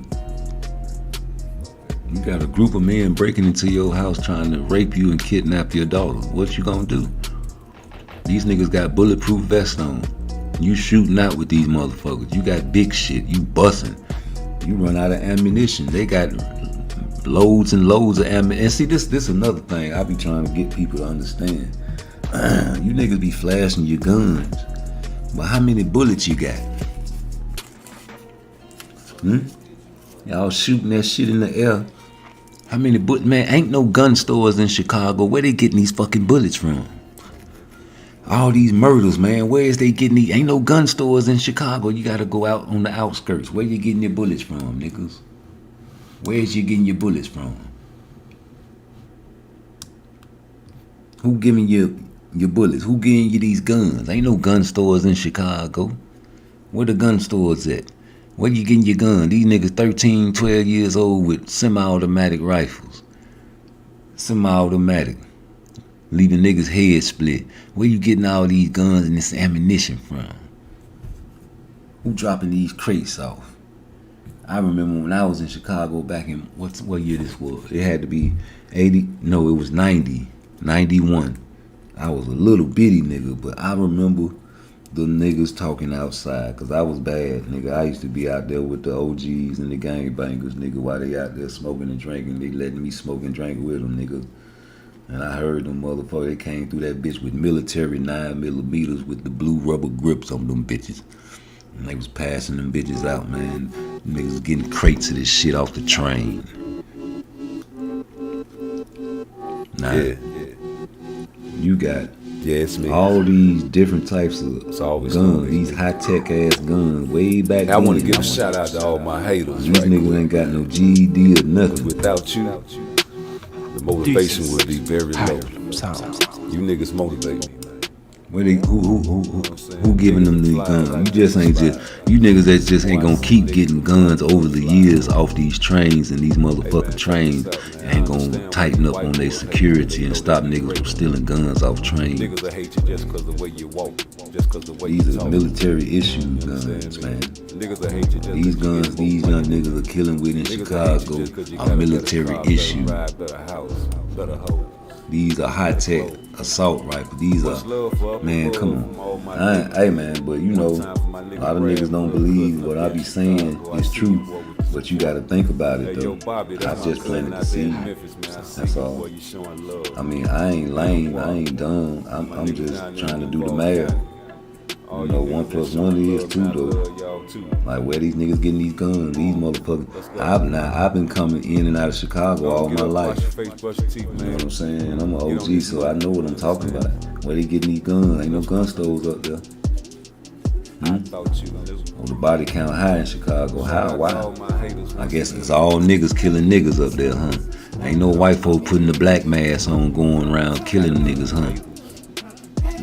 You got a group of men breaking into your house trying to rape you and kidnap your daughter. What you gonna do? These niggas got bulletproof vests on. You shooting out with these motherfuckers. You got big shit. You busting. You run out of ammunition. They got loads and loads of ammunition. And see, this another thing I be trying to get people to understand. You niggas be flashing your guns, but how many bullets you got? Y'all shooting that shit in the air. How many bullets? Man, ain't no gun stores in Chicago. Where they getting these fucking bullets from? All these murders, man. Where is they getting these? Ain't no gun stores in Chicago. You gotta go out on the outskirts. Where you getting your bullets from, niggas? Where's you getting your bullets from? Who giving you your bullets? Who giving you these guns? Ain't no gun stores in Chicago. Where the gun stores at? Where you getting your gun? These niggas 13, 12 years old with semi-automatic rifles. Semi-automatic. Leaving niggas' heads split. Where you getting all these guns and this ammunition from? Who dropping these crates off? I remember when I was in Chicago back in, what year this was? It had to be 80, no, it was 90, 91. I was a little bitty nigga, but I remember the niggas talking outside, cause I was bad, nigga. I used to be out there with the OGs and the gangbangers, nigga, while they out there smoking and drinking. They letting me smoke and drink with them, nigga. And I heard them motherfuckers, they came through that bitch with military 9mm with the blue rubber grips on them bitches. And they was passing them bitches out, man. Niggas was getting crates of this shit off the train. Now, you got all these different types of guns, these high-tech ass guns, way back then. I want to give a shout out to all my haters. These niggas ain't got no GED or nothing. Without you, the motivation would be very low. You niggas motivate me. Where they, who giving them these guns? You niggas that just ain't gonna keep getting guns over the years off these trains, and these motherfucking trains ain't gonna tighten up on their security and stop niggas from stealing guns off trains. Niggas will hate you just cause the way you walk, just cause the way you talk. These are military issue guns, man. Niggas will hate you just these guns these young niggas are killing with in Chicago are military issue. Better hoes. These are high-tech assault rifles. These are, man, come on. Hey, man, but you know, a lot of niggas don't believe what I be saying is true, but you gotta think about it, though. I just planted the seed. That's all. I mean, I ain't lame. I ain't dumb. I'm just trying to do the math. You know, 1 + 1 is 2, though. Like, where these niggas getting these guns? These motherfuckers. I've been coming in and out of Chicago all my life. You know what I'm saying? I'm an OG, so I know what I'm talking about. Where they getting these guns? Ain't no gun stores up there. Oh, the body count high in Chicago. How? Why? I guess it's all niggas killing niggas up there, huh? Ain't no white folk putting the black mask on going around killing niggas, huh?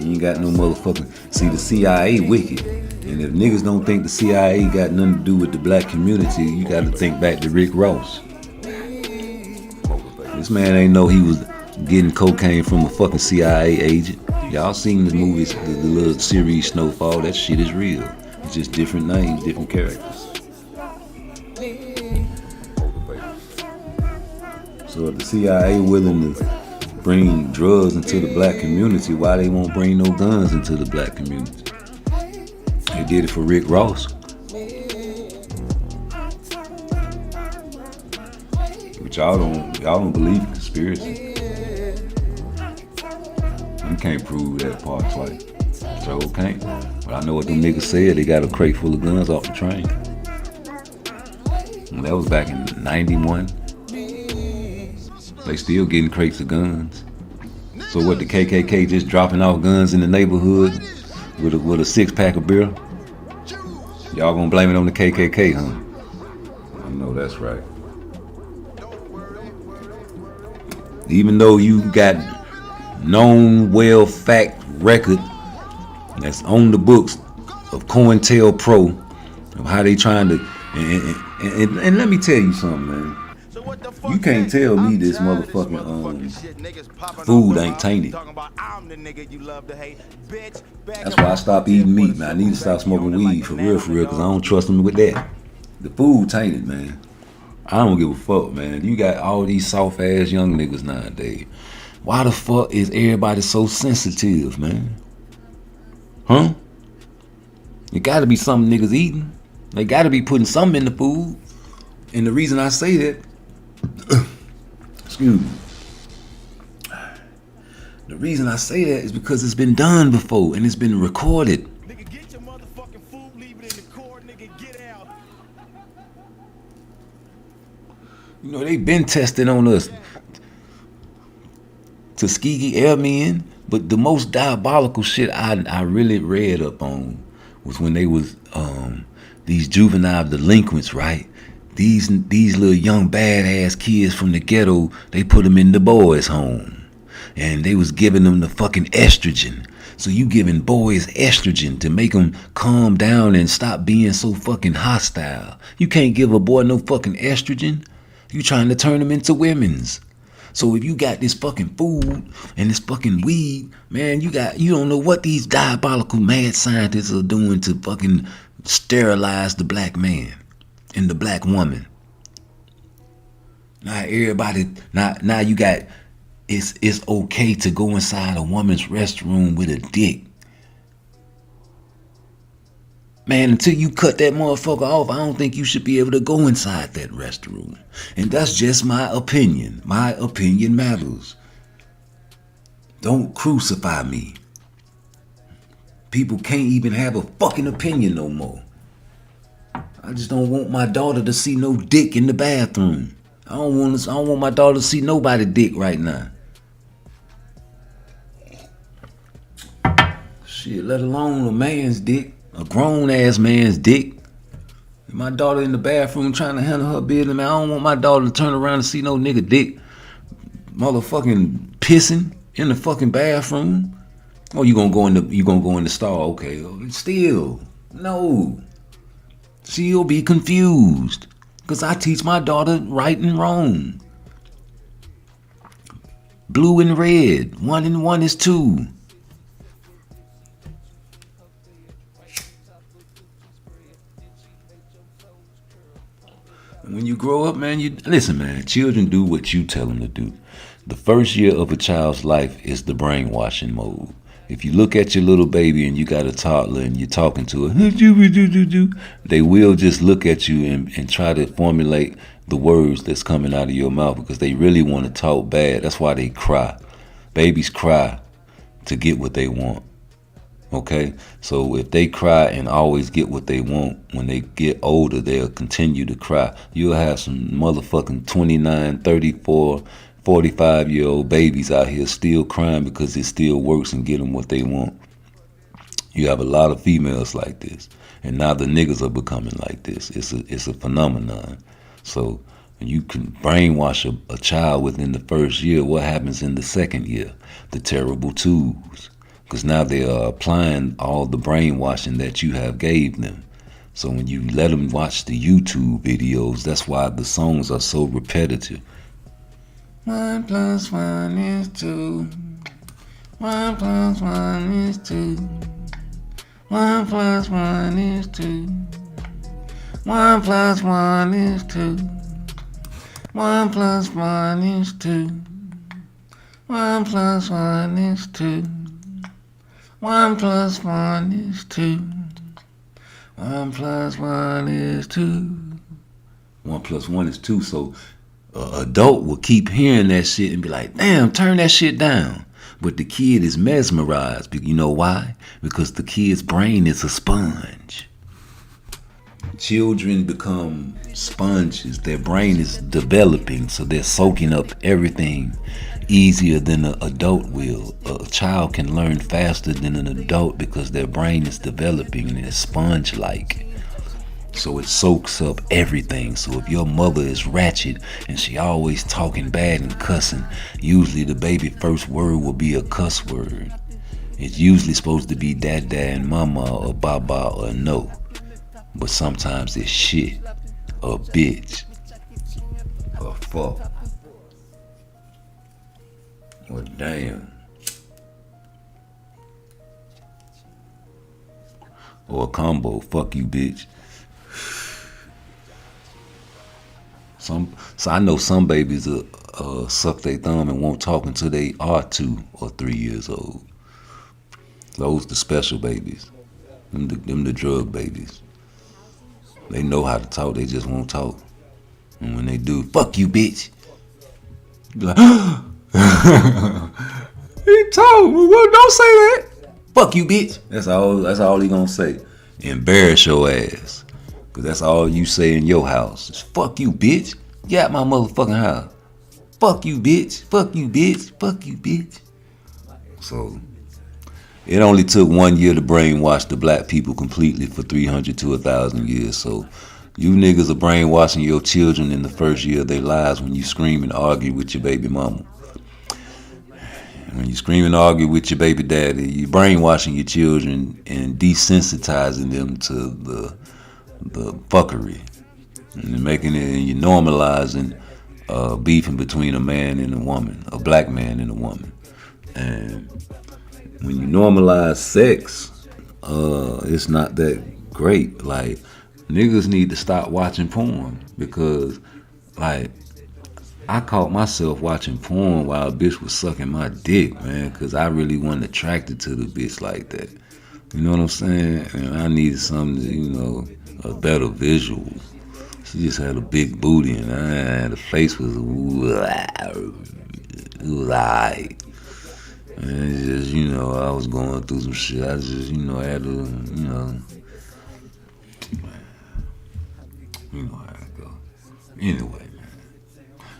You ain't got no motherfucking... See, the CIA wicked. And if niggas don't think the CIA got nothing to do with the black community, you gotta think back to Rick Ross. This man ain't know he was getting cocaine from a fucking CIA agent. Y'all seen the movies, the little series Snowfall, that shit is real. It's just different names, different characters. So if the CIA willing to bring drugs into the black community, why they won't bring no guns into the black community? They did it for Rick Ross. But y'all don't believe in conspiracy. You can't prove that part twice. So can't. But I know what them niggas said. They got a crate full of guns off the train. And that was back in 91. They still getting crates of guns. So what, the KKK just dropping off guns in the neighborhood with a 6-pack of beer? Y'all gonna blame it on the KKK, huh? I know that's right. Even though you got known well fact record that's on the books of COINTELPRO of how they trying to and let me tell you something, man. You can't tell me this motherfucking food ain't tainted. That's why I stopped eating meat, man. I need to stop smoking weed for real, because I don't trust them with that. The food tainted, man. I don't give a fuck, man. You got all these soft ass young niggas nowadays. Why the fuck is everybody so sensitive, man? Huh? It gotta be something niggas eating. They gotta be putting something in the food. And the reason I say that, excuse me. The reason I say that is because it's been done before and it's been recorded. Nigga, get your motherfucking food, leave it in the car, nigga, get out. You know, they've been testing on us. Tuskegee Airmen, but the most diabolical shit I really read up on was when they was these juvenile delinquents, right? These little young badass kids from the ghetto, they put them in the boys' home. And they was giving them the fucking estrogen. So you giving boys estrogen to make them calm down and stop being so fucking hostile. You can't give a boy no fucking estrogen. You trying to turn them into women's. So if you got this fucking food and this fucking weed, man, you don't know what these diabolical mad scientists are doing to fucking sterilize the black man and the black woman. Now everybody, now you got, it's okay to go inside a woman's restroom with a dick. Man, until you cut that motherfucker off, I don't think you should be able to go inside that restroom. And that's just my opinion. My opinion matters. Don't crucify me. People can't even have a fucking opinion no more. I just don't want my daughter to see no dick in the bathroom. I don't want my daughter to see nobody dick right now. Shit, let alone a man's dick. A grown-ass man's dick. My daughter in the bathroom trying to handle her business, man. I don't want my daughter to turn around and see no nigga dick motherfucking pissing in the fucking bathroom. Oh, you gonna go in the stall? Okay, still, no. She'll be confused. Because I teach my daughter right and wrong. Blue and red. 1 and 1 is 2. When you grow up, man, listen, man, children do what you tell them to do. The first year of a child's life is the brainwashing mode. If you look at your little baby and you got a toddler and you're talking to her, they will just look at you and try to formulate the words that's coming out of your mouth because they really want to talk bad. That's why they cry. Babies cry to get what they want. Okay, so if they cry and always get what they want, when they get older, they'll continue to cry. You'll have some motherfucking 29, 34, 45-year-old babies out here still crying because it still works and get them what they want. You have a lot of females like this, and now the niggas are becoming like this. It's a phenomenon. So when you can brainwash a child within the first year, what happens in the second year? The terrible twos. Because now they are applying all the brainwashing that you have gave them. So when you let them watch the YouTube videos, that's why the songs are so repetitive. 1 + 1 is 2. 1 + 1 is 2. 1 + 1 is 2. 1 + 1 is 2. 1 + 1 is 2. 1 + 1 is 2. 1 + 1 is 2. 1 + 1 is 2. 1 + 1 is 2. So an adult will keep hearing that shit and be like, damn, turn that shit down. But the kid is mesmerized. You know why? Because the kid's brain is a sponge. Children become sponges. Their brain is developing, so they're soaking up everything easier than an adult will. A child can learn faster than an adult because their brain is developing and it's sponge-like. So it soaks up everything. So if your mother is ratchet and she always talking bad and cussing, usually the baby first word will be a cuss word. It's usually supposed to be dada and mama or baba or no. But sometimes it's shit or bitch or fuck or damn or a combo, fuck you bitch. So I know some babies suck their thumb and won't talk until they are 2 or 3 years old. Those the special babies. Them the drug babies. They know how to talk, they just won't talk. And when they do, fuck you, bitch. You be like, he told me, well, don't say that. Fuck you, bitch. That's all he gonna say. Embarrass your ass. Cause that's all you say in your house. It's fuck you, bitch. Get out my motherfucking house. Fuck you, bitch. Fuck you, bitch. Fuck you, bitch. So it only took 1 year to brainwash the black people completely for 300 to 1,000 years. So you niggas are brainwashing your children in the first year of their lives when you scream and argue with your baby mama. When you scream and argue with your baby daddy, you're brainwashing your children and desensitizing them to the fuckery. And making it, and you're normalizing beefing between a man and a woman, a black man and a woman. And when you normalize sex, it's not that great. Like, niggas need to stop watching porn because, like, I caught myself watching porn while a bitch was sucking my dick, man, because I really wasn't attracted to the bitch like that. You know what I'm saying? And I needed something, you know, a better visual. She just had a big booty, and the face was, it was alright. And it's just, you know, I was going through some shit. I just, you know, had to, you know how it go. Anyway, man.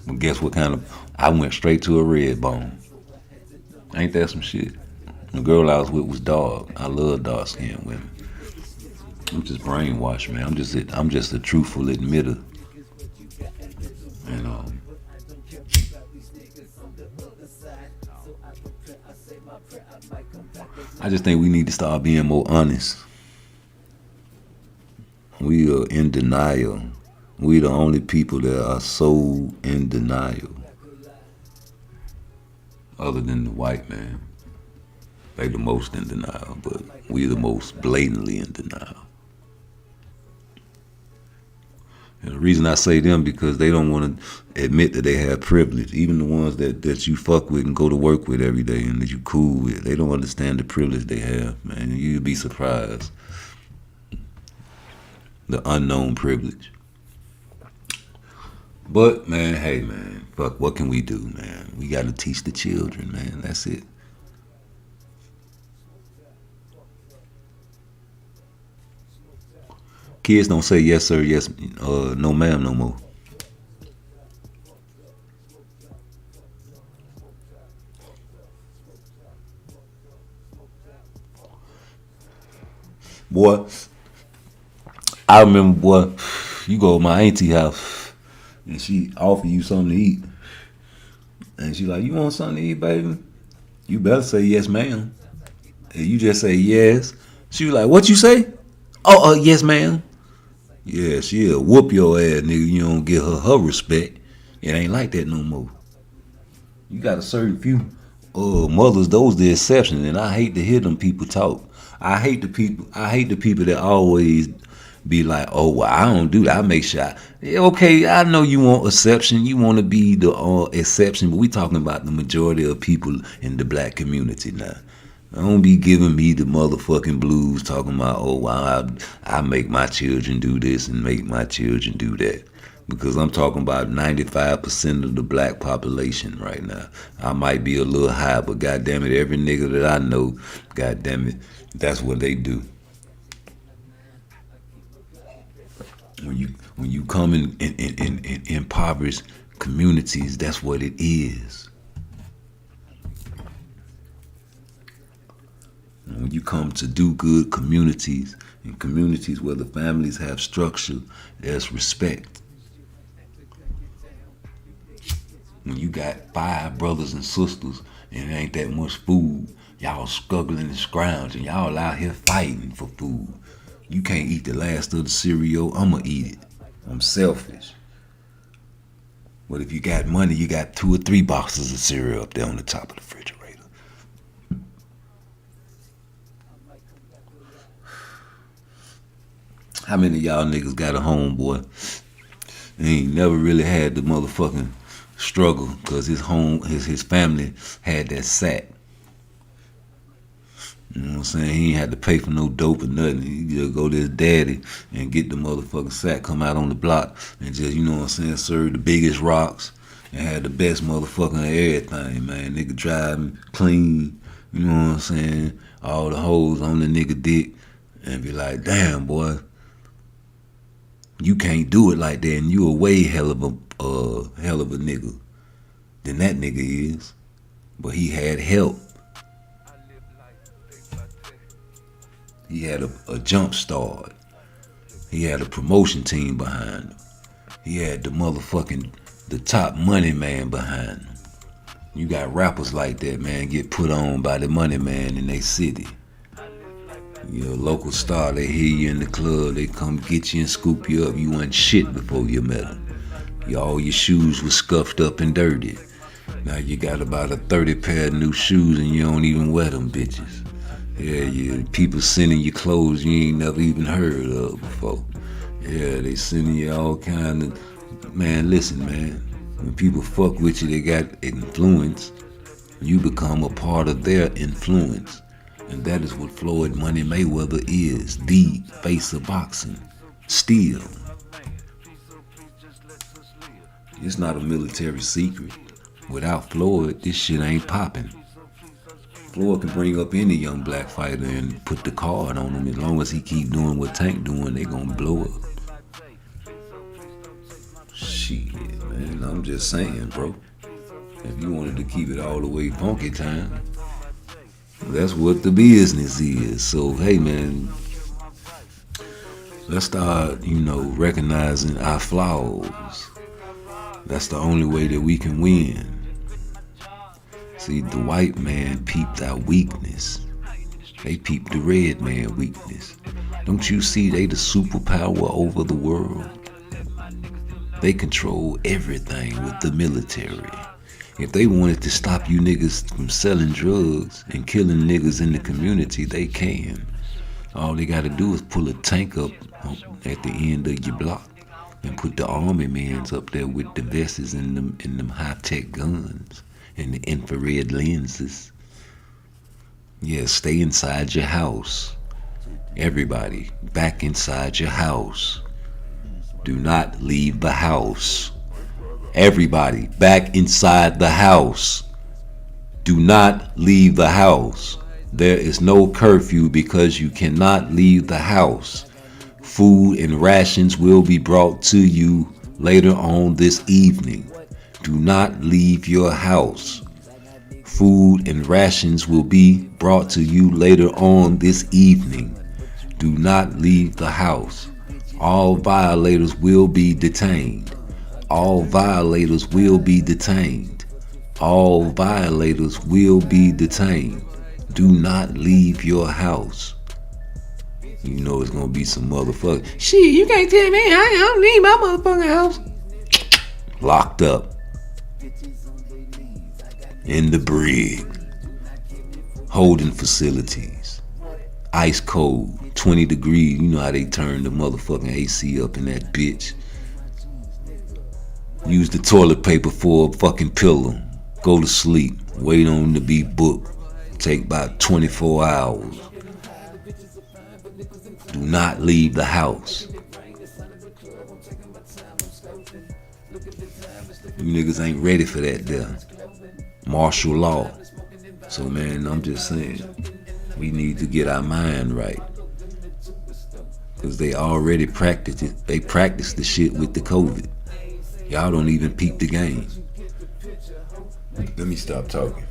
But guess what kind of, I went straight to a red bone. Ain't that some shit? The girl I was with was dark. I love dark skinned women. I'm just brainwashed, man. I'm just a truthful admitter. And I just think we need to start being more honest. We are in denial. We the only people that are so in denial. Other than the white man. They the most in denial, but we the most blatantly in denial. And the reason I say them because they don't want to admit that they have privilege. Even the ones that you fuck with and go to work with every day and that you cool with, they don't understand the privilege they have, man. You'd be surprised. The unknown privilege. But, man, hey, man, fuck, what can we do, man? We got to teach the children, man. That's it. Kids don't say yes, sir, yes, no, ma'am, no more. Boy, I remember, boy, you go to my auntie house and she offer you something to eat. And she like, you want something to eat, baby? You better say yes, ma'am. And you just say yes. She was like, what you say? Oh, yes, ma'am. Yeah, she'll whoop your ass, nigga. You don't give her respect. It ain't like that no more. You got a certain few mothers, those the exception, and I hate to hear them people talk. I hate the people that always be like, oh, well, I don't do that. I make sure. Okay, I know you want exception. You want to be the exception, but we talking about the majority of people in the black community now. Don't be giving me the motherfucking blues talking about, oh, well, I make my children do this and make my children do that. Because I'm talking about 95% of the black population right now. I might be a little high, but goddamn it, every nigga that I know, goddamn it, that's what they do. When you come in impoverished communities, that's what it is. When you come to do good communities, in communities where the families have structure, there's respect. When you got 5 brothers and sisters and it ain't that much food, y'all struggling and scrounging, y'all out here fighting for food. You can't eat the last of the cereal, I'ma eat it. I'm selfish. But if you got money, you got 2 or 3 boxes of cereal up there on the top of the refrigerator. How many of y'all niggas got a homeboy and he ain't never really had the motherfucking struggle because his family had that sack. You know what I'm saying? He ain't had to pay for no dope or nothing. He just go to his daddy and get the motherfucking sack, come out on the block and just, you know what I'm saying, serve the biggest rocks and had the best motherfucking everything, man. Nigga driving clean, you know what I'm saying? All the hoes on the nigga dick and be like, damn, boy, you can't do it like that and you a way hell of a nigga than that nigga is. But he had help. He had a jump start. He had a promotion team behind him. He had the top money man behind him. You got rappers like that, man, get put on by the money man in their city. You're a local star, they hear you in the club, they come get you and scoop you up. You wasn't shit before you met them. All your shoes was scuffed up and dirty. Now you got about a 30 pair of new shoes and you don't even wear them bitches. Yeah, people sending you clothes you ain't never even heard of before. Yeah, they sending you all kind of, man, listen, man. When people fuck with you, they got influence. You become a part of their influence. And that is what Floyd Money Mayweather is, the face of boxing. Still. It's not a military secret. Without Floyd, this shit ain't popping. Floyd can bring up any young black fighter and put the card on him. As long as he keep doing what Tank doing, they gonna blow up. Shit, man, I'm just saying, bro. If you wanted to keep it all the way funky time, that's what the business is. So, hey, man, let's start, recognizing our flaws. That's the only way that we can win. See, the white man peeped our weakness. They peeped the red man weakness. Don't you see they the superpower over the world? They control everything with the military. If they wanted to stop you niggas from selling drugs and killing niggas in the community, they can. All they gotta do is pull a tank up at the end of your block and put the army mans up there with the vests and them high-tech guns and the infrared lenses. Yeah, stay inside your house. Everybody, back inside your house. Do not leave the house. Everybody, back inside the house. Do not leave the house. There is no curfew because you cannot leave the house. Food and rations will be brought to you later on this evening. Do not leave your house. Food and rations will be brought to you later on this evening. Do not leave the house. All violators will be detained. All violators will be detained. All violators will be detained. Do not leave your house. You know it's gonna be some motherfucker. Shit, you can't tell me I don't leave my motherfucking house. Locked up. In the brig. Holding facilities. Ice cold. 20 degrees. You know how they turn the motherfucking AC up in that bitch. Use the toilet paper for a fucking pillow. Go to sleep. Wait on to be booked. Take about 24 hours. Do not leave the house. You niggas ain't ready for that there. Martial law. So man, I'm just saying, we need to get our mind right. Cause they already practiced it. They practiced the shit with the COVID. Y'all don't even peep the game. Let me stop talking.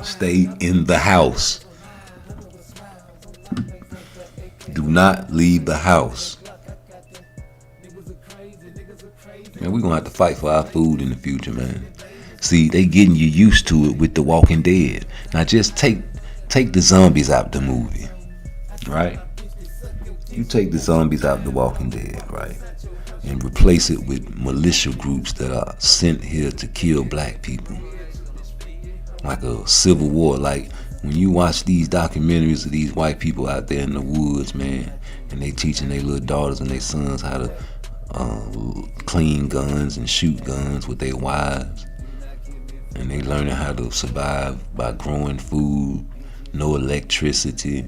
Stay in the house. Do not leave the house. Man, we're gonna have to fight for our food in the future, man. See, they getting you used to it with The Walking Dead. Now just take the zombies out the movie, right? You take the zombies out The Walking Dead, right? And replace it with militia groups that are sent here to kill black people. Like a civil war. Like when you watch these documentaries of these white people out there in the woods, man, and they teaching their little daughters and their sons how to clean guns and shoot guns with their wives. and they learning how to survive by growing food, no electricity,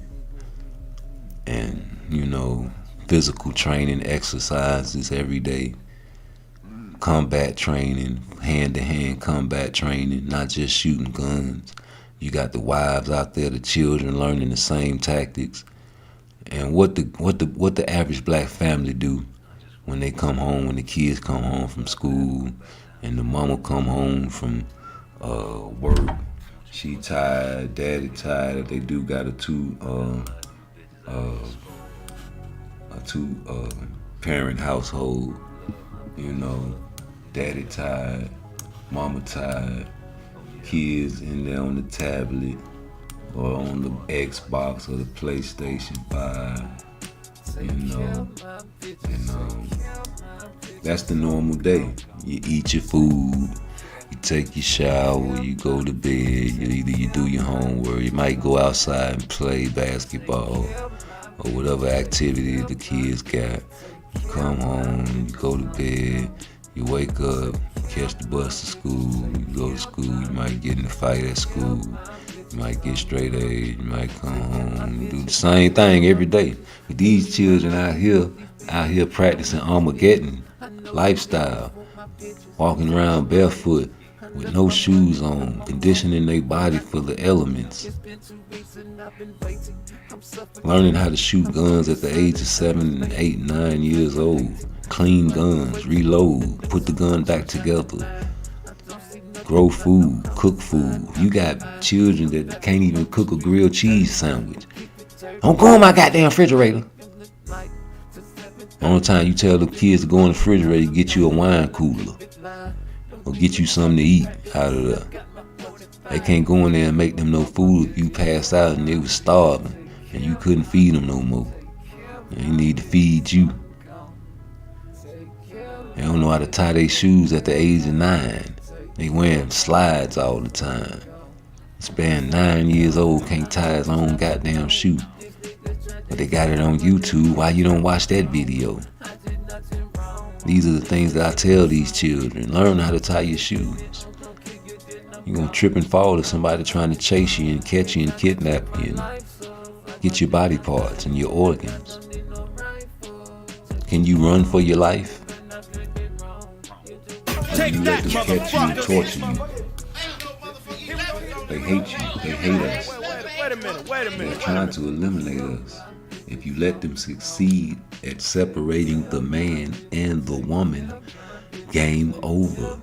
and physical training, exercises every day, combat training, hand-to-hand combat training, not just shooting guns. You got the wives out there, the children learning the same tactics. And what the average black family do when they come home, when the kids come home from school, and the mama come home from work. She tired, daddy tired. They do got a two parent household. Daddy tired, mama tired, kids in there on the tablet or on the Xbox or the PlayStation 5. That's the normal day. You eat your food, you take your shower, you go to bed, you do your homework, you might go outside and play basketball or whatever activity the kids got. You come home, you go to bed, you wake up, catch the bus to school, you go to school, you might get in a fight at school, you might get straight A's, you might come home and do the same thing every day. But these children out here practicing Armageddon lifestyle, walking around barefoot with no shoes on, conditioning their body for the elements, learning how to shoot guns at the age of 7, 8, 9 years old, clean guns, reload, put the gun back together, grow food, cook food. You got children that can't even cook a grilled cheese sandwich. Don't go in my goddamn refrigerator. Only time you tell the kids to go in the refrigerator, get you a wine cooler or get you something to eat out of there. They can't go in there and make them no food if you passed out and they was starving and you couldn't feed them no more. They need to feed you. They don't know how to tie their shoes at the age of 9. They wearing slides all the time. This man 9 years old can't tie his own goddamn shoe. But they got it on YouTube. Why you don't watch that video? These are the things that I tell these children. Learn how to tie your shoes. You're gonna trip and fall if somebody trying to chase you and catch you and kidnap you and get your body parts and your organs. Can you run for your life? Or you let them catch you and torture you? They hate you. They hate us. They're trying to eliminate us. If you let them succeed at separating the man and the woman, game over.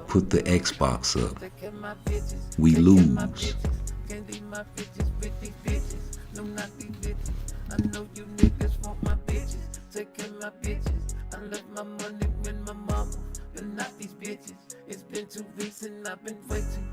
Put the Xbox up. We lose. It's been 2 weeks and I've been waiting.